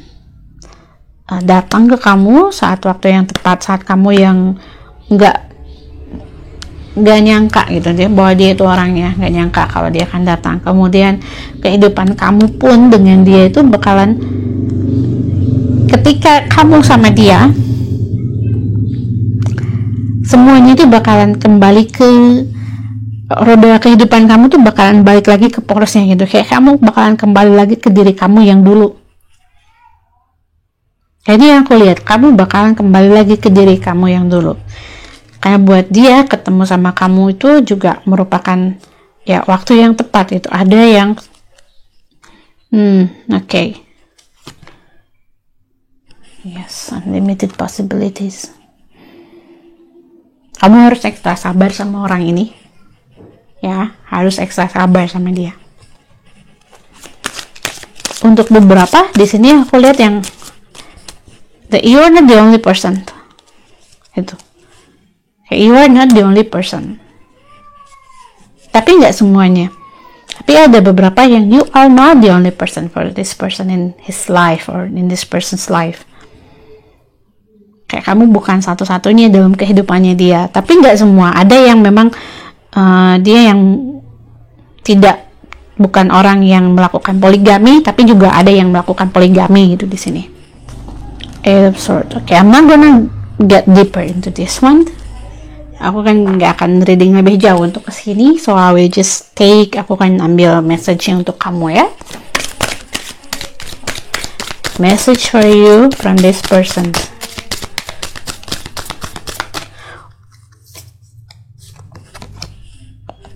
datang ke kamu saat waktu yang tepat, saat kamu yang nggak nyangka gitu dia, bahwa dia itu orangnya, nggak nyangka kalau dia akan datang. Kemudian kehidupan kamu pun dengan dia itu bakalan, ketika kamu sama dia, semuanya itu bakalan kembali ke roda kehidupan kamu tuh, bakalan balik lagi ke porosnya gitu. Kayak kamu bakalan kembali lagi ke diri kamu yang dulu. Jadi yang aku lihat, kamu bakalan kembali lagi ke diri kamu yang dulu. Karena buat dia ketemu sama kamu itu juga merupakan ya waktu yang tepat. Itu ada yang yes, unlimited possibilities. Kamu harus ekstra sabar sama orang ini ya, harus ekstra sabar sama dia. Untuk beberapa di sini aku lihat yang you are not the only person. Itu. You are not the only person. Tapi nggak semuanya. Tapi ada beberapa yang you are not the only person for this person in his life or in this person's life. Kayak kamu bukan satu-satunya dalam kehidupannya dia. Tapi nggak semua. Ada yang memang dia yang bukan orang yang melakukan poligami, tapi juga ada yang melakukan poligami gitu di sini. Eight of Swords. Okay, I'm not gonna get deeper into this one. Aku kan nggak akan reading lebih jauh untuk kesini, so I will just aku kan ambil message untuk kamu ya. Message for you from this person.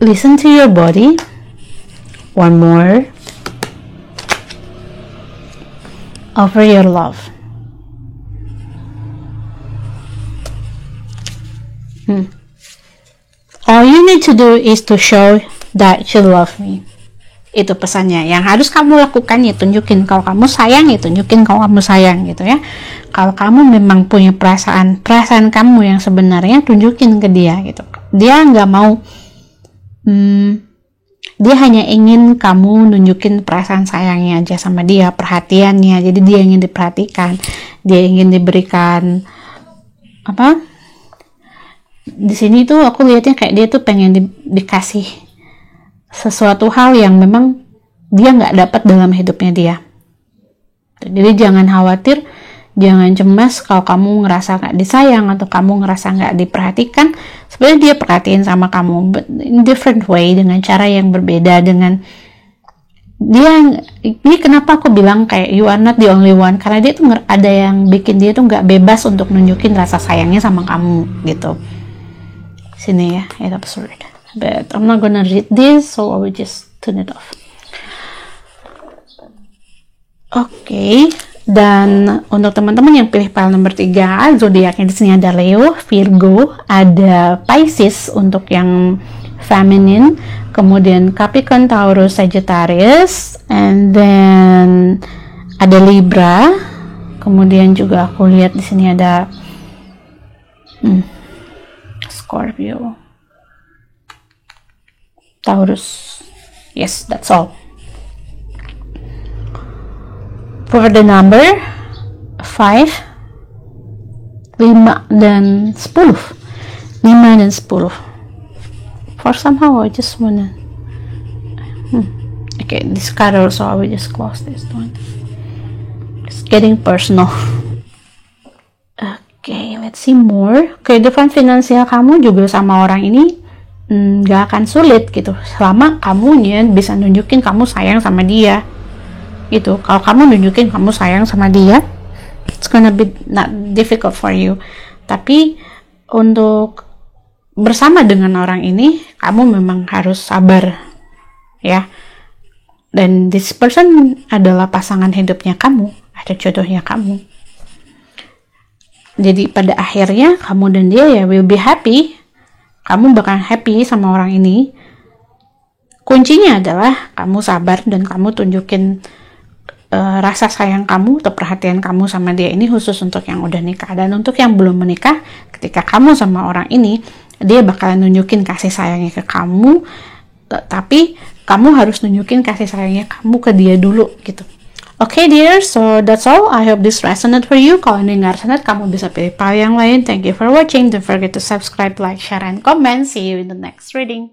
Listen to your body. One more. Offer your love. All you need to do is to show that you love me. Itu pesannya. Yang harus kamu lakukan ya tunjukin kalau kamu sayang, ya tunjukin kalau kamu sayang gitu ya. Kalau kamu memang punya perasaan kamu yang sebenarnya, tunjukin ke dia gitu. Dia nggak mau, dia hanya ingin kamu nunjukin perasaan sayangnya aja sama dia, perhatiannya. Jadi dia ingin diperhatikan, dia ingin diberikan di sini tuh aku lihatnya kayak dia tuh pengen dikasih sesuatu hal yang memang dia nggak dapat dalam hidupnya dia. Jadi jangan khawatir, jangan cemas kalau kamu ngerasa nggak disayang atau kamu ngerasa nggak diperhatikan. Sebenarnya dia perhatiin sama kamu, but in different way, dengan cara yang berbeda. Dengan dia, ini kenapa aku bilang kayak you are not the only one, karena dia tuh ada yang bikin dia tuh nggak bebas untuk nunjukin rasa sayangnya sama kamu gitu. Sini ya, itu absurd. But I'm not gonna read this, so I will just turn it off. Oke, dan untuk teman-teman yang pilih pile nomor 3, zodiaknya di sini ada Leo, Virgo, ada Pisces untuk yang feminine, kemudian Capricorn, Taurus, Sagittarius, and then ada Libra, kemudian juga aku lihat di sini ada Scorpio, Taurus. Yes, that's all. For the number 5, 5 dan 10. 5 dan 10. For somehow I just wanna okay, this card also I will just close this one. It's getting personal. Okay, let's see more. Kehidupan finansial kamu juga sama orang ini gak akan sulit gitu, selama kamunya bisa nunjukin kamu sayang sama dia gitu. Kalau kamu nunjukin kamu sayang sama dia, it's gonna be not difficult for you. Tapi untuk bersama dengan orang ini, kamu memang harus sabar ya. Dan this person adalah pasangan hidupnya kamu, ada jodohnya kamu. Jadi pada akhirnya kamu dan dia ya will be happy. Kamu bakal happy sama orang ini. Kuncinya adalah kamu sabar dan kamu tunjukin rasa sayang kamu atau perhatian kamu sama dia. Ini khusus untuk yang udah nikah. Dan untuk yang belum menikah, ketika kamu sama orang ini, dia bakalan nunjukin kasih sayangnya ke kamu, tapi kamu harus nunjukin kasih sayangnya kamu ke dia dulu gitu. Okay dear, so that's all. I hope this resonate for you. Kalau ini nggak resonate, kamu bisa pilih pile yang lain. Thank you for watching. Don't forget to subscribe, like, share, and comment. See you in the next reading.